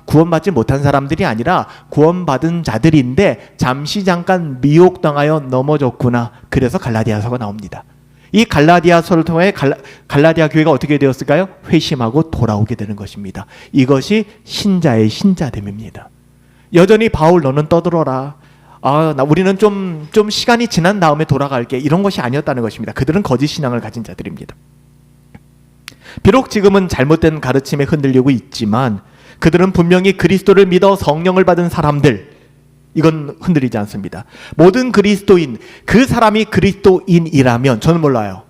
Speaker 1: 구원받지 못한 사람들이 아니라 구원받은 자들인데 잠깐 미혹당하여 넘어졌구나. 그래서 갈라디아서가 나옵니다. 이 갈라디아서를 통해 갈라디아 교회가 어떻게 되었을까요? 회심하고 돌아오게 되는 것입니다. 이것이 신자의 신자됨입니다. 여전히 바울 너는 떠들어라, 우리는 좀 시간이 지난 다음에 돌아갈게, 이런 것이 아니었다는 것입니다. 그들은 거짓 신앙을 가진 자들입니다. 비록 지금은 잘못된 가르침에 흔들리고 있지만 그들은 분명히 그리스도를 믿어 성령을 받은 사람들, 이건 흔들리지 않습니다. 모든 그리스도인, 그 사람이 그리스도인이라면, 저는 몰라요.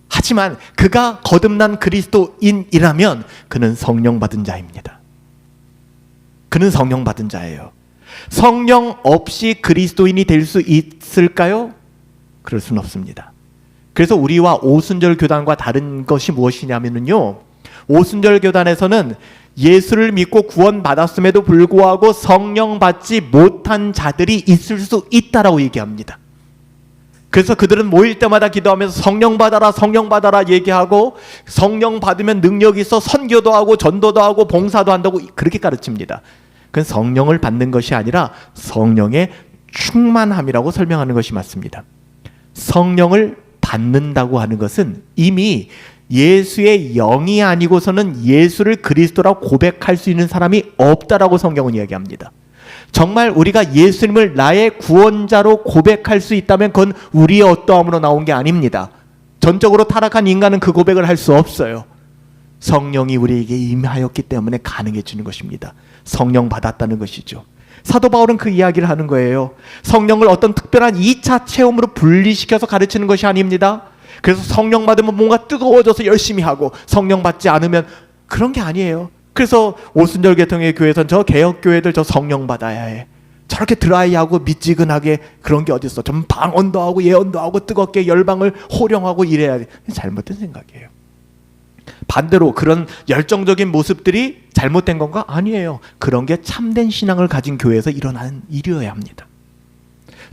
Speaker 1: 하지만 그가 거듭난 그리스도인이라면 그는 성령 받은 자입니다. 그는 성령 받은 자예요. 성령 없이 그리스도인이 될 수 있을까요? 그럴 수는 없습니다. 그래서 우리와 오순절 교단과 다른 것이 무엇이냐면요, 오순절 교단에서는 예수를 믿고 구원받았음에도 불구하고 성령 받지 못한 자들이 있을 수 있다라고 얘기합니다. 그래서 그들은 모일 때마다 기도하면서 성령 받아라 얘기하고, 성령 받으면 능력이 있어 선교도 하고 전도도 하고 봉사도 한다고 그렇게 가르칩니다. 그건 성령을 받는 것이 아니라 성령의 충만함이라고 설명하는 것이 맞습니다. 성령을 받는다고 하는 것은 이미 예수의 영이 아니고서는 예수를 그리스도라고 고백할 수 있는 사람이 없다라고 성경은 이야기합니다. 정말 우리가 예수님을 나의 구원자로 고백할 수 있다면 그건 우리의 어떠함으로 나온 게 아닙니다. 전적으로 타락한 인간은 그 고백을 할 수 없어요. 성령이 우리에게 임하였기 때문에 가능해지는 것입니다. 성령 받았다는 것이죠. 사도 바울은 그 이야기를 하는 거예요. 성령을 어떤 특별한 2차 체험으로 분리시켜서 가르치는 것이 아닙니다. 그래서 성령 받으면 뭔가 뜨거워져서 열심히 하고, 성령 받지 않으면 그런 게 아니에요. 그래서 오순절 계통의 교회에서는 저 개혁교회들 저 성령 받아야 해, 저렇게 드라이하고 미지근하게 그런 게 어딨어, 좀 방언도 하고 예언도 하고 뜨겁게 열방을 호령하고 이래야 돼. 잘못된 생각이에요. 반대로 그런 열정적인 모습들이 잘못된 건가? 아니에요. 그런 게 참된 신앙을 가진 교회에서 일어나는 일이어야 합니다.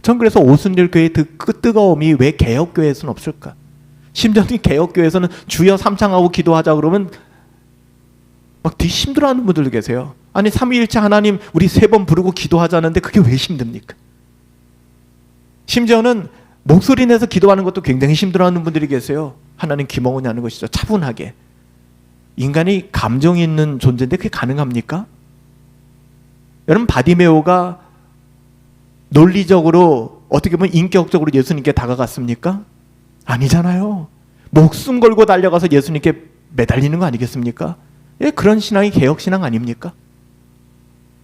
Speaker 1: 전 그래서 오순절 교회의 그 뜨거움이 왜 개혁교회에서는 없을까? 심지어 개혁교회에서는 주여 삼창하고 기도하자 그러면 막 되게 힘들어하는 분들도 계세요. 아니 삼위일체 하나님 우리 3번 부르고 기도하자는데 그게 왜 힘듭니까? 심지어는 목소리 내서 기도하는 것도 굉장히 힘들어하는 분들이 계세요. 하나님 귀머거니 하는 것이죠. 차분하게. 인간이 감정이 있는 존재인데 그게 가능합니까? 여러분, 바디메오가 논리적으로 어떻게 보면 인격적으로 예수님께 다가갔습니까? 아니잖아요. 목숨 걸고 달려가서 예수님께 매달리는 거 아니겠습니까? 예, 그런 신앙이 개혁신앙 아닙니까?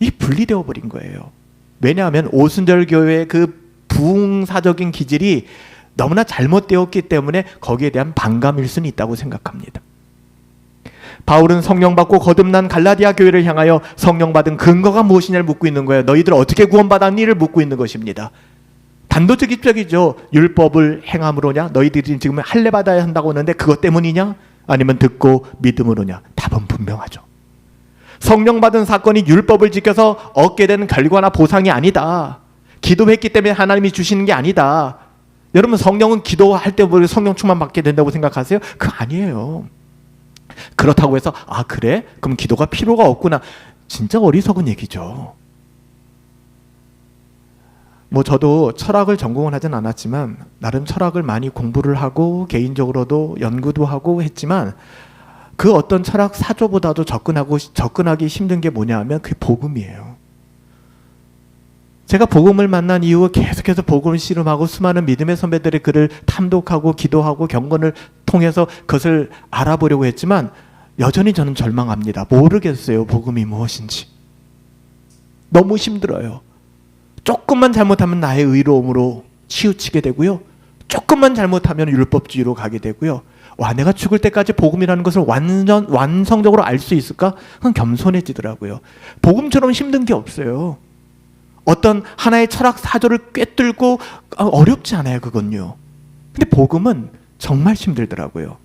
Speaker 1: 이 분리되어 버린 거예요. 왜냐하면 오순절 교회의 그 부흥사적인 기질이 너무나 잘못되었기 때문에 거기에 대한 반감일 수는 있다고 생각합니다. 바울은 성령 받고 거듭난 갈라디아 교회를 향하여 성령 받은 근거가 무엇이냐를 묻고 있는 거예요. 너희들 어떻게 구원받았니를 묻고 있는 것입니다. 단도직입적이죠. 율법을 행함으로냐? 너희들이 지금 할례 받아야 한다고 하는데 그것 때문이냐? 아니면 듣고 믿음으로냐? 답은 분명하죠. 성령 받은 사건이 율법을 지켜서 얻게 되는 결과나 보상이 아니다. 기도했기 때문에 하나님이 주시는 게 아니다. 여러분, 성령은 기도할 때 성령 충만 받게 된다고 생각하세요? 그거 아니에요. 그렇다고 해서 아 그래? 그럼 기도가 필요가 없구나. 진짜 어리석은 얘기죠. 뭐 저도 철학을 전공을 하진 않았지만 나름 철학을 많이 공부를 하고 개인적으로도 연구도 하고 했지만 그 어떤 철학 사조보다도 접근하기 힘든 게 뭐냐 하면 그게 복음이에요. 제가 복음을 만난 이후 계속해서 복음을 씨름하고 수많은 믿음의 선배들의 글을 탐독하고 기도하고 경건을 통해서 그것을 알아보려고 했지만 여전히 저는 절망합니다. 모르겠어요. 복음이 무엇인지. 너무 힘들어요. 조금만 잘못하면 나의 의로움으로 치우치게 되고요. 조금만 잘못하면 율법주의로 가게 되고요. 와, 내가 죽을 때까지 복음이라는 것을 완성적으로 알 수 있을까? 그건 겸손해지더라고요. 복음처럼 힘든 게 없어요. 어떤 하나의 철학 사조를 꿰뚫고 어렵지 않아요, 그건요. 근데 복음은 정말 힘들더라고요.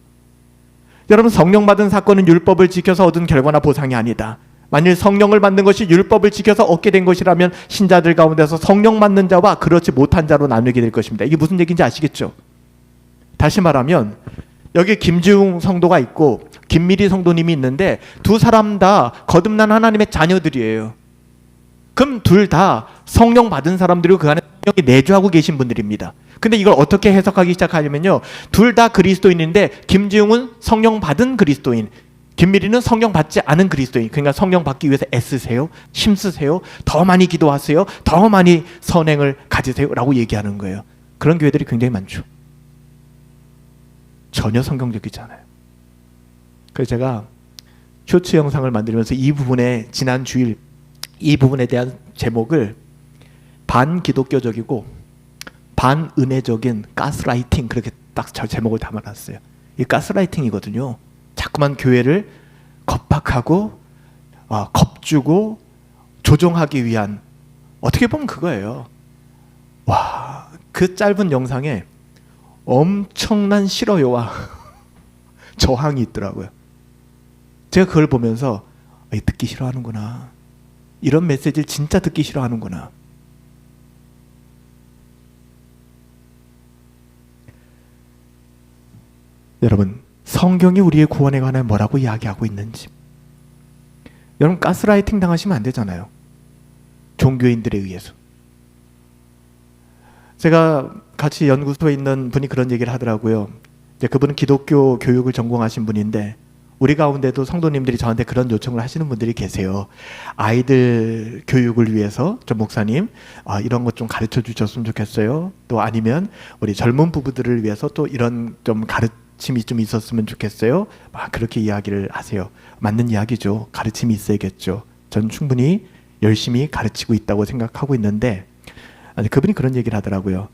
Speaker 1: 여러분, 성령 받은 사건은 율법을 지켜서 얻은 결과나 보상이 아니다. 만일 성령을 받는 것이 율법을 지켜서 얻게 된 것이라면 신자들 가운데서 성령 받는 자와 그렇지 못한 자로 나누게 될 것입니다. 이게 무슨 얘기인지 아시겠죠? 다시 말하면 여기 김지웅 성도가 있고 김미리 성도님이 있는데 두 사람 다 거듭난 하나님의 자녀들이에요. 그럼 둘 다 성령 받은 사람들이고 그 안에 성령이 내주하고 계신 분들입니다. 근데 이걸 어떻게 해석하기 시작하냐면요, 둘 다 그리스도인인데 김지웅은 성령 받은 그리스도인, 김미리는 성령 받지 않은 그리스도인. 그러니까 성령 받기 위해서 애쓰세요, 힘쓰세요, 더 많이 기도하세요, 더 많이 선행을 가지세요 라고 얘기하는 거예요. 그런 교회들이 굉장히 많죠. 전혀 성경적이지 않아요. 그래서 제가 쇼츠 영상을 만들면서 이 부분에 지난 주일 이 부분에 대한 제목을 반기독교적이고 반은혜적인 가스라이팅, 그렇게 딱 제목을 담아놨어요. 이 가스라이팅이거든요. 자꾸만 교회를 겁박하고 겁주고 조종하기 위한, 어떻게 보면 그거예요. 와, 그 짧은 영상에 엄청난 싫어요와 저항이 있더라고요. 제가 그걸 보면서 듣기 싫어하는구나. 이런 메시지를 진짜 듣기 싫어하는구나. 여러분, 성경이 우리의 구원에 관해 뭐라고 이야기하고 있는지. 여러분, 가스라이팅 당하시면 안 되잖아요. 종교인들에 의해서. 제가 같이 연구소에 있는 분이 그런 얘기를 하더라고요. 이제 그분은 기독교 교육을 전공하신 분인데 우리 가운데도 성도님들이 저한테 그런 요청을 하시는 분들이 계세요. 아이들 교육을 위해서 좀 목사님 이런 것 좀 가르쳐 주셨으면 좋겠어요. 또 아니면 우리 젊은 부부들을 위해서 또 이런 좀 가르침이 좀 있었으면 좋겠어요. 막 그렇게 이야기를 하세요. 맞는 이야기죠. 가르침이 있어야겠죠. 전 충분히 열심히 가르치고 있다고 생각하고 있는데 그분이 그런 얘기를 하더라고요.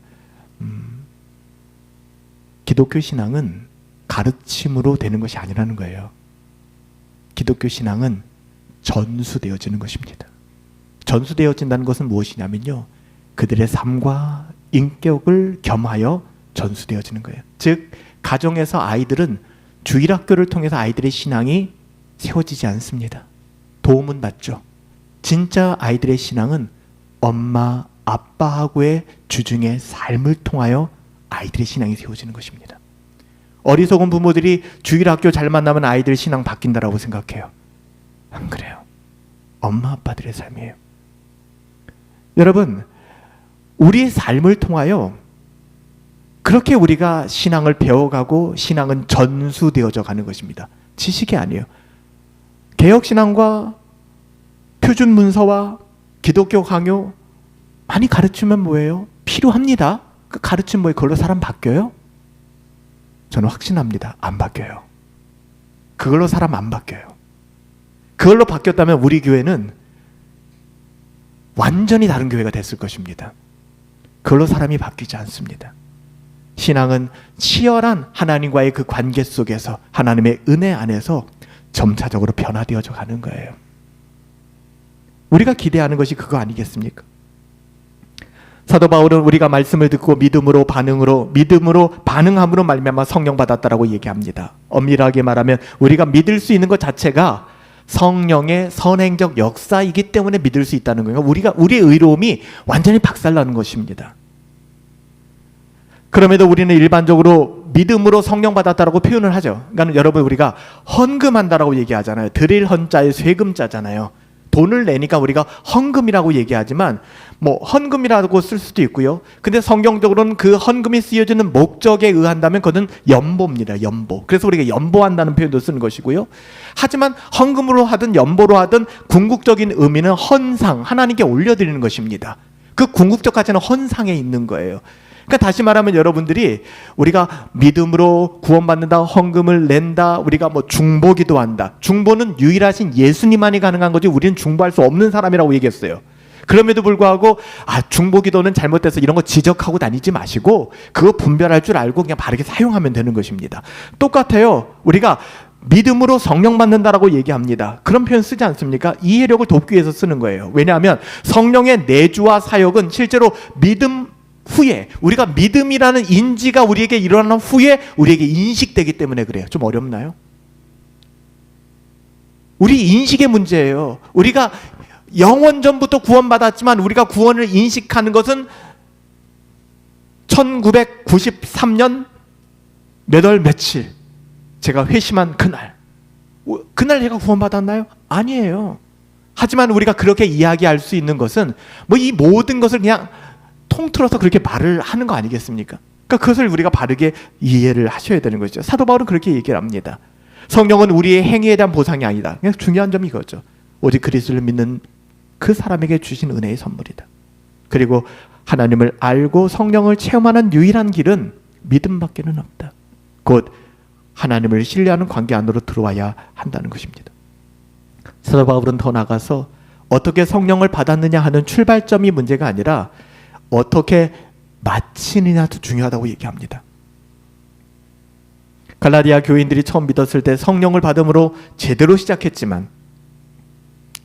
Speaker 1: 기독교 신앙은 가르침으로 되는 것이 아니라는 거예요. 기독교 신앙은 전수되어지는 것입니다. 전수되어진다는 것은 무엇이냐면요, 그들의 삶과 인격을 겸하여 전수되어지는 거예요. 즉 가정에서 아이들은 주일학교를 통해서 아이들의 신앙이 세워지지 않습니다. 도움은 받죠. 진짜 아이들의 신앙은 엄마 아빠하고의 주중의 삶을 통하여 아이들의 신앙이 세워지는 것입니다. 어리석은 부모들이 주일학교 잘 만나면 아이들 신앙 바뀐다라고 생각해요. 안 그래요. 엄마 아빠들의 삶이에요. 여러분, 우리의 삶을 통하여 그렇게 우리가 신앙을 배워가고 신앙은 전수되어져 가는 것입니다. 지식이 아니에요. 개혁신앙과 표준 문서와 기독교 강요 많이 가르치면 뭐예요? 필요합니다. 그 가르치면 뭐예요? 그걸로 사람 바뀌어요? 저는 확신합니다. 안 바뀌어요. 그걸로 사람 안 바뀌어요. 그걸로 바뀌었다면 우리 교회는 완전히 다른 교회가 됐을 것입니다. 그걸로 사람이 바뀌지 않습니다. 신앙은 치열한 하나님과의 그 관계 속에서 하나님의 은혜 안에서 점차적으로 변화되어져 가는 거예요. 우리가 기대하는 것이 그거 아니겠습니까? 사도 바울은 우리가 말씀을 듣고 믿음으로 반응함으로 말미암아 성령 받았다라고 얘기합니다. 엄밀하게 말하면 우리가 믿을 수 있는 것 자체가 성령의 선행적 역사이기 때문에 믿을 수 있다는 거예요. 우리의 의로움이 완전히 박살나는 것입니다. 그럼에도 우리는 일반적으로 믿음으로 성령 받았다라고 표현을 하죠. 그러니까 여러분, 우리가 헌금한다라고 얘기하잖아요. 드릴 헌자의 세금자잖아요. 돈을 내니까 우리가 헌금이라고 얘기하지만 헌금이라고 쓸 수도 있고요. 근데 성경적으로는 그 헌금이 쓰여지는 목적에 의한다면 그것은 연보입니다. 연보. 그래서 우리가 연보한다는 표현도 쓰는 것이고요. 하지만 헌금으로 하든 연보로 하든 궁극적인 의미는 헌상, 하나님께 올려드리는 것입니다. 그 궁극적 가치는 헌상에 있는 거예요. 그러니까 다시 말하면 여러분들이 우리가 믿음으로 구원받는다, 헌금을 낸다, 우리가 중보기도 한다. 중보는 유일하신 예수님만이 가능한 거지 우리는 중보할 수 없는 사람이라고 얘기했어요. 그럼에도 불구하고 중보기도는 잘못돼서 이런 거 지적하고 다니지 마시고 그거 분별할 줄 알고 그냥 바르게 사용하면 되는 것입니다. 똑같아요. 우리가 믿음으로 성령 받는다라고 얘기합니다. 그런 표현 쓰지 않습니까? 이해력을 돕기 위해서 쓰는 거예요. 왜냐하면 성령의 내주와 사역은 실제로 믿음 후에, 우리가 믿음이라는 인지가 우리에게 일어난 후에 우리에게 인식되기 때문에 그래요. 좀 어렵나요? 우리 인식의 문제예요. 우리가 영원 전부터 구원받았지만 우리가 구원을 인식하는 것은 1993년 몇 월 며칠 제가 회심한 그날 제가 구원받았나요? 아니에요. 하지만 우리가 그렇게 이야기할 수 있는 것은 이 모든 것을 그냥 통틀어서 그렇게 말을 하는 거 아니겠습니까? 그러니까 그것을 우리가 바르게 이해를 하셔야 되는 것이죠. 사도 바울은 그렇게 얘기를 합니다. 성령은 우리의 행위에 대한 보상이 아니다. 그냥 중요한 점이 이거죠. 오직 그리스도를 믿는 그 사람에게 주신 은혜의 선물이다. 그리고 하나님을 알고 성령을 체험하는 유일한 길은 믿음밖에는 없다. 곧 하나님을 신뢰하는 관계 안으로 들어와야 한다는 것입니다. 사도 바울은 더 나아가서 어떻게 성령을 받았느냐 하는 출발점이 문제가 아니라 어떻게 마치느냐도 중요하다고 얘기합니다. 갈라디아 교인들이 처음 믿었을 때 성령을 받음으로 제대로 시작했지만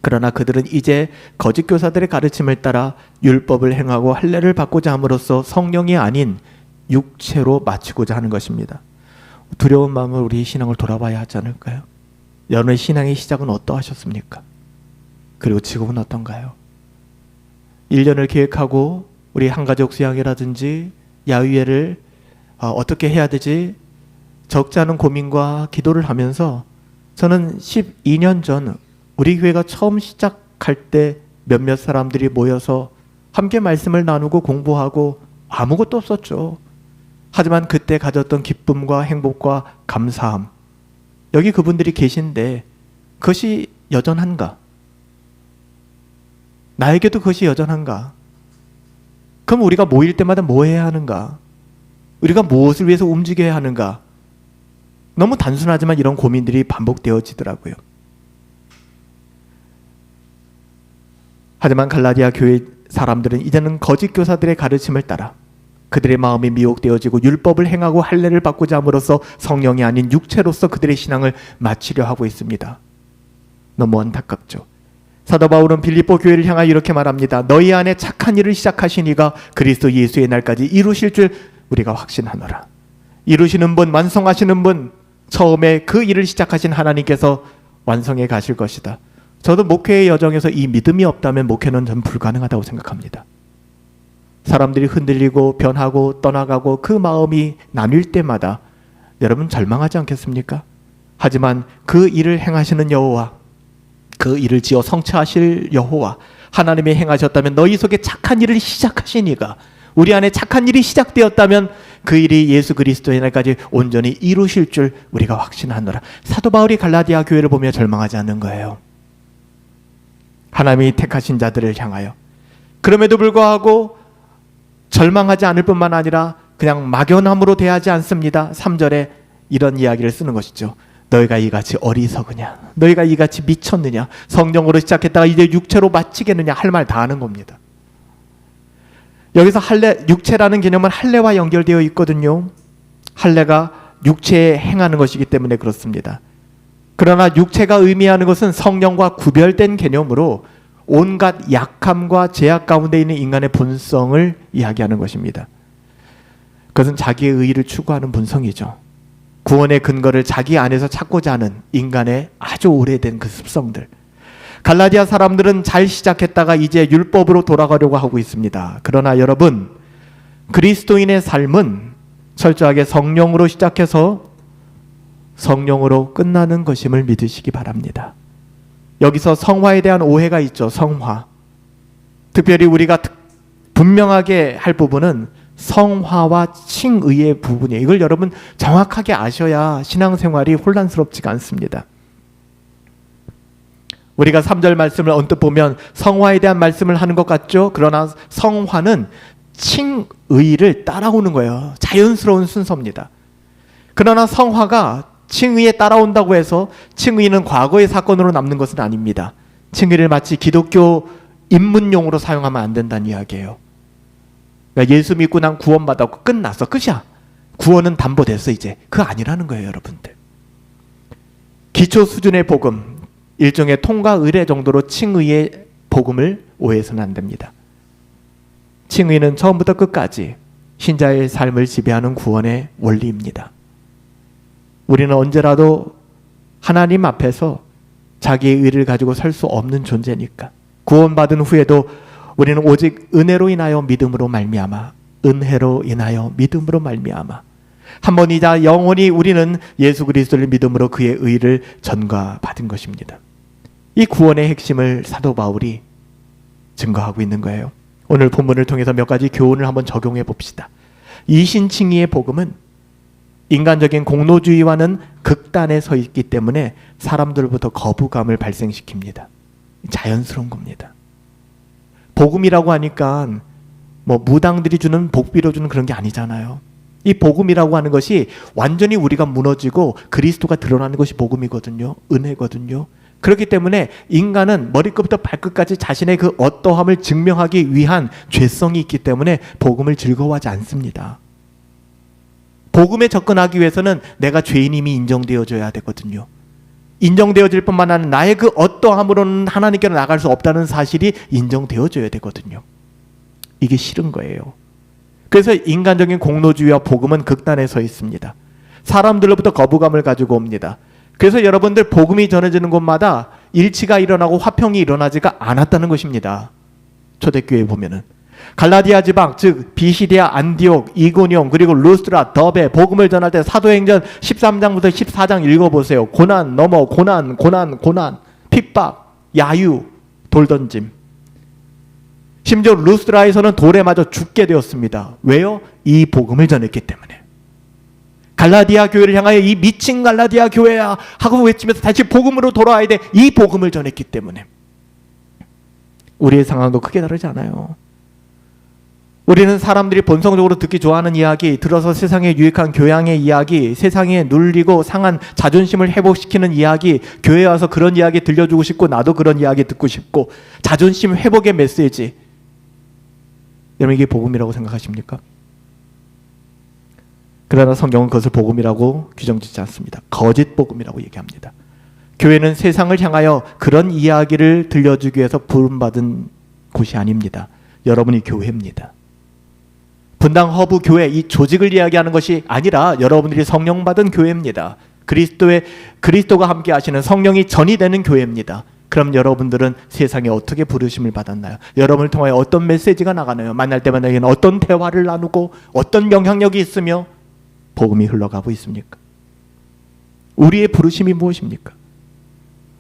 Speaker 1: 그러나 그들은 이제 거짓 교사들의 가르침을 따라 율법을 행하고 할례를 받고자 함으로써 성령이 아닌 육체로 마치고자 하는 것입니다. 두려운 마음으로 우리의 신앙을 돌아봐야 하지 않을까요? 여러분의 신앙의 시작은 어떠하셨습니까? 그리고 지금은 어떤가요? 1년을 계획하고 우리 한가족 수양회라든지 야유회를 어떻게 해야 되지? 적지 않은 고민과 기도를 하면서 저는 12년 전 우리 교회가 처음 시작할 때 몇몇 사람들이 모여서 함께 말씀을 나누고 공부하고 아무것도 없었죠. 하지만 그때 가졌던 기쁨과 행복과 감사함, 여기 그분들이 계신데 그것이 여전한가? 나에게도 그것이 여전한가? 그럼 우리가 모일 때마다 뭐 해야 하는가? 우리가 무엇을 위해서 움직여야 하는가? 너무 단순하지만 이런 고민들이 반복되어지더라고요. 하지만 갈라디아 교회 사람들은 이제는 거짓 교사들의 가르침을 따라 그들의 마음이 미혹되어지고 율법을 행하고 할례를 받고자 함으로써 성령이 아닌 육체로서 그들의 신앙을 마치려 하고 있습니다. 너무 안타깝죠. 사도 바울은 빌립보 교회를 향하여 이렇게 말합니다. 너희 안에 착한 일을 시작하신 이가 그리스도 예수의 날까지 이루실 줄 우리가 확신하노라. 이루시는 분, 완성하시는 분, 처음에 그 일을 시작하신 하나님께서 완성해 가실 것이다. 저도 목회의 여정에서 이 믿음이 없다면 목회는 전 불가능하다고 생각합니다. 사람들이 흔들리고 변하고 떠나가고 그 마음이 나뉠 때마다 여러분 절망하지 않겠습니까? 하지만 그 일을 행하시는 여호와, 그 일을 지어 성취하실 여호와 하나님이 행하셨다면 너희 속에 착한 일을 시작하신 이가, 우리 안에 착한 일이 시작되었다면 그 일이 예수 그리스도의 날까지 온전히 이루실 줄 우리가 확신하노라. 사도 바울이 갈라디아 교회를 보며 절망하지 않는 거예요. 하나님이 택하신 자들을 향하여. 그럼에도 불구하고 절망하지 않을 뿐만 아니라 그냥 막연함으로 대하지 않습니다. 3절에 이런 이야기를 쓰는 것이죠. 너희가 이같이 어리석으냐, 너희가 이같이 미쳤느냐, 성령으로 시작했다가 이제 육체로 마치겠느냐, 할 말 다 하는 겁니다. 여기서 육체라는 개념은 할례와 연결되어 있거든요. 할례가 육체에 행하는 것이기 때문에 그렇습니다. 그러나 육체가 의미하는 것은 성령과 구별된 개념으로 온갖 약함과 제약 가운데 있는 인간의 본성을 이야기하는 것입니다. 그것은 자기의 의의를 추구하는 본성이죠. 구원의 근거를 자기 안에서 찾고자 하는 인간의 아주 오래된 그 습성들. 갈라디아 사람들은 잘 시작했다가 이제 율법으로 돌아가려고 하고 있습니다. 그러나 여러분, 그리스도인의 삶은 철저하게 성령으로 시작해서 성령으로 끝나는 것임을 믿으시기 바랍니다. 여기서 성화에 대한 오해가 있죠. 성화. 특별히 우리가 분명하게 할 부분은 성화와 칭의의 부분이에요. 이걸 여러분 정확하게 아셔야 신앙생활이 혼란스럽지가 않습니다. 우리가 3절 말씀을 언뜻 보면 성화에 대한 말씀을 하는 것 같죠? 그러나 성화는 칭의를 따라오는 거예요. 자연스러운 순서입니다. 그러나 성화가 칭의에 따라온다고 해서 칭의는 과거의 사건으로 남는 것은 아닙니다. 칭의를 마치 기독교 입문용으로 사용하면 안 된다는 이야기예요. 그러니까 예수 믿고 난 구원받았고 끝났어. 끝이야. 구원은 담보됐어 이제. 그거 아니라는 거예요, 여러분들. 기초 수준의 복음, 일종의 통과 의례 정도로 칭의의 복음을 오해해서는 안 됩니다. 칭의는 처음부터 끝까지 신자의 삶을 지배하는 구원의 원리입니다. 우리는 언제라도 하나님 앞에서 자기의 의를 가지고 설 수 없는 존재니까 구원받은 후에도 우리는 오직 은혜로 인하여 믿음으로 말미암아, 은혜로 인하여 믿음으로 말미암아 한 번이자 영원히 우리는 예수 그리스도를 믿음으로 그의 의를 전가받은 것입니다. 이 구원의 핵심을 사도 바울이 증거하고 있는 거예요. 오늘 본문을 통해서 몇 가지 교훈을 한번 적용해 봅시다. 이신칭의의 복음은 인간적인 공로주의와는 극단에 서 있기 때문에 사람들부터 거부감을 발생시킵니다. 자연스러운 겁니다. 복음이라고 하니까 뭐 무당들이 주는 복비로 주는 그런 게 아니잖아요. 이 복음이라고 하는 것이 완전히 우리가 무너지고 그리스도가 드러나는 것이 복음이거든요. 은혜거든요. 그렇기 때문에 인간은 머리끝부터 발끝까지 자신의 그 어떠함을 증명하기 위한 죄성이 있기 때문에 복음을 즐거워하지 않습니다. 복음에 접근하기 위해서는 내가 죄인임이 인정되어져야 되거든요. 인정되어질 뿐만 아니라 나의 그 어떠함으로는 하나님께로 나갈 수 없다는 사실이 인정되어져야 되거든요. 이게 싫은 거예요. 그래서 인간적인 공로주의와 복음은 극단에 서 있습니다. 사람들로부터 거부감을 가지고 옵니다. 그래서 여러분들 복음이 전해지는 곳마다 일치가 일어나고 화평이 일어나지가 않았다는 것입니다. 초대교회에 보면은 갈라디아 지방, 즉 비시디아, 안디옥, 이고니온, 그리고 루스드라, 더베 복음을 전할 때 사도행전 13장부터 14장 읽어보세요. 고난 넘어 고난, 핍박, 야유, 돌던짐. 심지어 루스드라에서는 돌에 맞아 죽게 되었습니다. 왜요? 이 복음을 전했기 때문에. 갈라디아 교회를 향하여 이 미친 갈라디아 교회야 하고 외치면서 다시 복음으로 돌아와야 돼. 이 복음을 전했기 때문에. 우리의 상황도 크게 다르지 않아요. 우리는 사람들이 본성적으로 듣기 좋아하는 이야기, 들어서 세상에 유익한 교양의 이야기, 세상에 눌리고 상한 자존심을 회복시키는 이야기, 교회에 와서 그런 이야기 들려주고 싶고 나도 그런 이야기 듣고 싶고 자존심 회복의 메시지. 여러분 이게 복음이라고 생각하십니까? 그러나 성경은 그것을 복음이라고 규정짓지 않습니다. 거짓 복음이라고 얘기합니다. 교회는 세상을 향하여 그런 이야기를 들려주기 위해서 부름받은 곳이 아닙니다. 여러분이 교회입니다. 분당 허브 교회 이 조직을 이야기하는 것이 아니라 여러분들이 성령 받은 교회입니다. 그리스도가 함께 하시는 성령이 전이 되는 교회입니다. 그럼 여러분들은 세상에 어떻게 부르심을 받았나요? 여러분을 통하여 어떤 메시지가 나가나요? 만날 때마다 어떤 대화를 나누고 어떤 영향력이 있으며 복음이 흘러가고 있습니까? 우리의 부르심이 무엇입니까?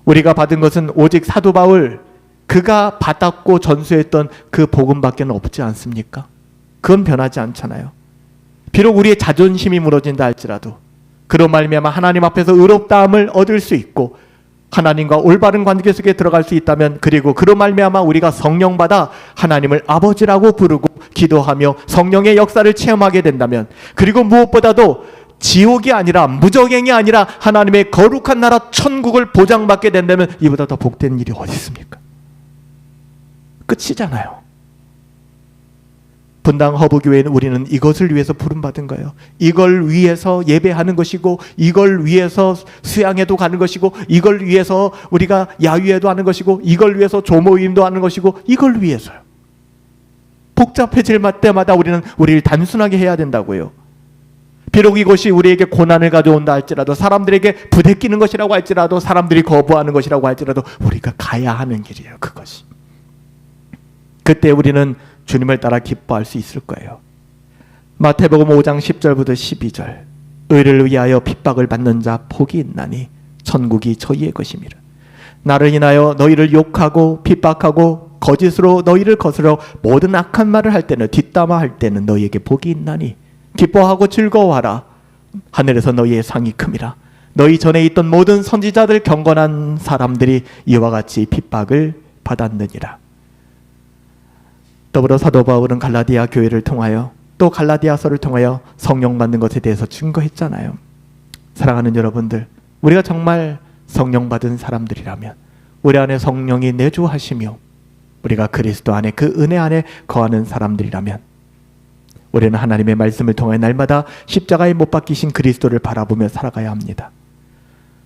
Speaker 1: 우리가 받은 것은 오직 사도 바울 그가 받았고 전수했던 그 복음밖에 없지 않습니까? 그건 변하지 않잖아요. 비록 우리의 자존심이 무너진다 할지라도 그로 말미암아 하나님 앞에서 의롭다함을 얻을 수 있고 하나님과 올바른 관계 속에 들어갈 수 있다면, 그리고 그로 말미암아 우리가 성령 받아 하나님을 아버지라고 부르고 기도하며 성령의 역사를 체험하게 된다면, 그리고 무엇보다도 지옥이 아니라, 무저갱이 아니라 하나님의 거룩한 나라 천국을 보장받게 된다면 이보다 더 복된 일이 어디 있습니까? 끝이잖아요. 분당 허브교회는 우리는 이것을 위해서 부름받은 거예요. 이걸 위해서 예배하는 것이고, 이걸 위해서 수양회도 가는 것이고, 이걸 위해서 우리가 야유회도 하는 것이고, 이걸 위해서 조모임도 하는 것이고, 이걸 위해서요. 복잡해질 때마다 우리는 우리를 단순하게 해야 된다고요. 비록 이것이 우리에게 고난을 가져온다 할지라도, 사람들에게 부대끼는 것이라고 할지라도, 사람들이 거부하는 것이라고 할지라도 우리가 가야 하는 길이에요. 그것이. 그때 우리는 주님을 따라 기뻐할 수 있을 거예요. 마태복음 5장 10절부터 12절. 의를 위하여 핍박을 받는 자 복이 있나니 천국이 저희의 것임이라. 나를 인하여 너희를 욕하고 핍박하고 거짓으로 너희를 거스려 모든 악한 말을 할 때는, 뒷담화 할 때는 너희에게 복이 있나니 기뻐하고 즐거워하라. 하늘에서 너희의 상이 큼이라. 너희 전에 있던 모든 선지자들, 경건한 사람들이 이와 같이 핍박을 받았느니라. 더불어 사도 바울은 갈라디아 교회를 통하여, 또 갈라디아서를 통하여 성령 받는 것에 대해서 증거했잖아요. 사랑하는 여러분들, 우리가 정말 성령 받은 사람들이라면, 우리 안에 성령이 내주하시며 우리가 그리스도 안에, 그 은혜 안에 거하는 사람들이라면, 우리는 하나님의 말씀을 통해 날마다 십자가에 못 박히신 그리스도를 바라보며 살아가야 합니다.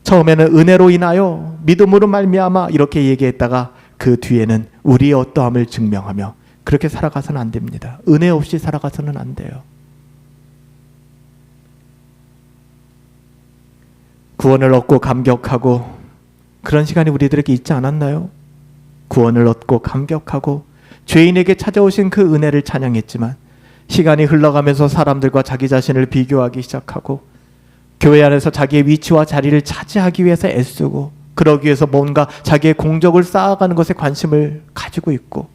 Speaker 1: 처음에는 은혜로 인하여 믿음으로 말미암아 이렇게 얘기했다가 그 뒤에는 우리의 어떠함을 증명하며, 그렇게 살아가서는 안 됩니다. 은혜 없이 살아가서는 안 돼요. 구원을 얻고 감격하고 그런 시간이 우리들에게 있지 않았나요? 구원을 얻고 감격하고 죄인에게 찾아오신 그 은혜를 찬양했지만, 시간이 흘러가면서 사람들과 자기 자신을 비교하기 시작하고, 교회 안에서 자기의 위치와 자리를 차지하기 위해서 애쓰고, 그러기 위해서 뭔가 자기의 공적을 쌓아가는 것에 관심을 가지고 있고,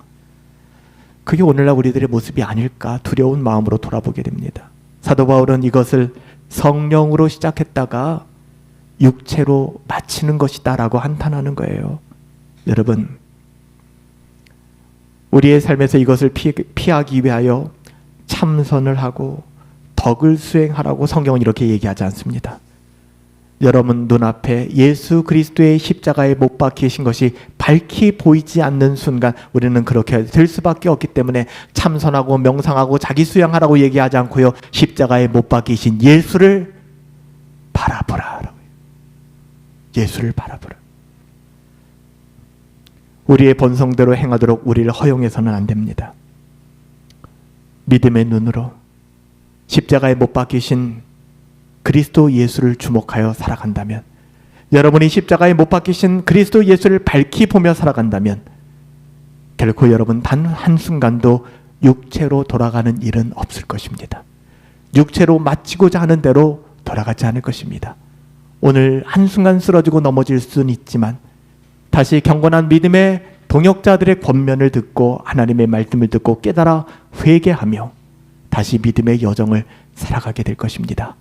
Speaker 1: 그게 오늘날 우리들의 모습이 아닐까 두려운 마음으로 돌아보게 됩니다. 사도 바울은 이것을 성령으로 시작했다가 육체로 마치는 것이다 라고 한탄하는 거예요. 여러분, 우리의 삶에서 이것을 피하기 위하여 참선을 하고 덕을 수행하라고 성경은 이렇게 얘기하지 않습니다. 여러분 눈앞에 예수 그리스도의 십자가에 못 박히신 것이 밝히 보이지 않는 순간 우리는 그렇게 될 수밖에 없기 때문에 참선하고 명상하고 자기 수양하라고 얘기하지 않고요, 십자가에 못 박히신 예수를 바라보라. 예수를 바라보라. 우리의 본성대로 행하도록 우리를 허용해서는 안 됩니다. 믿음의 눈으로 십자가에 못 박히신 그리스도 예수를 주목하여 살아간다면, 여러분이 십자가에 못 박히신 그리스도 예수를 밝히 보며 살아간다면 결코 여러분 단 한순간도 육체로 돌아가는 일은 없을 것입니다. 육체로 마치고자 하는 대로 돌아가지 않을 것입니다. 오늘 한순간 쓰러지고 넘어질 수는 있지만 다시 경건한 믿음의 동역자들의 권면을 듣고 하나님의 말씀을 듣고 깨달아 회개하며 다시 믿음의 여정을 살아가게 될 것입니다.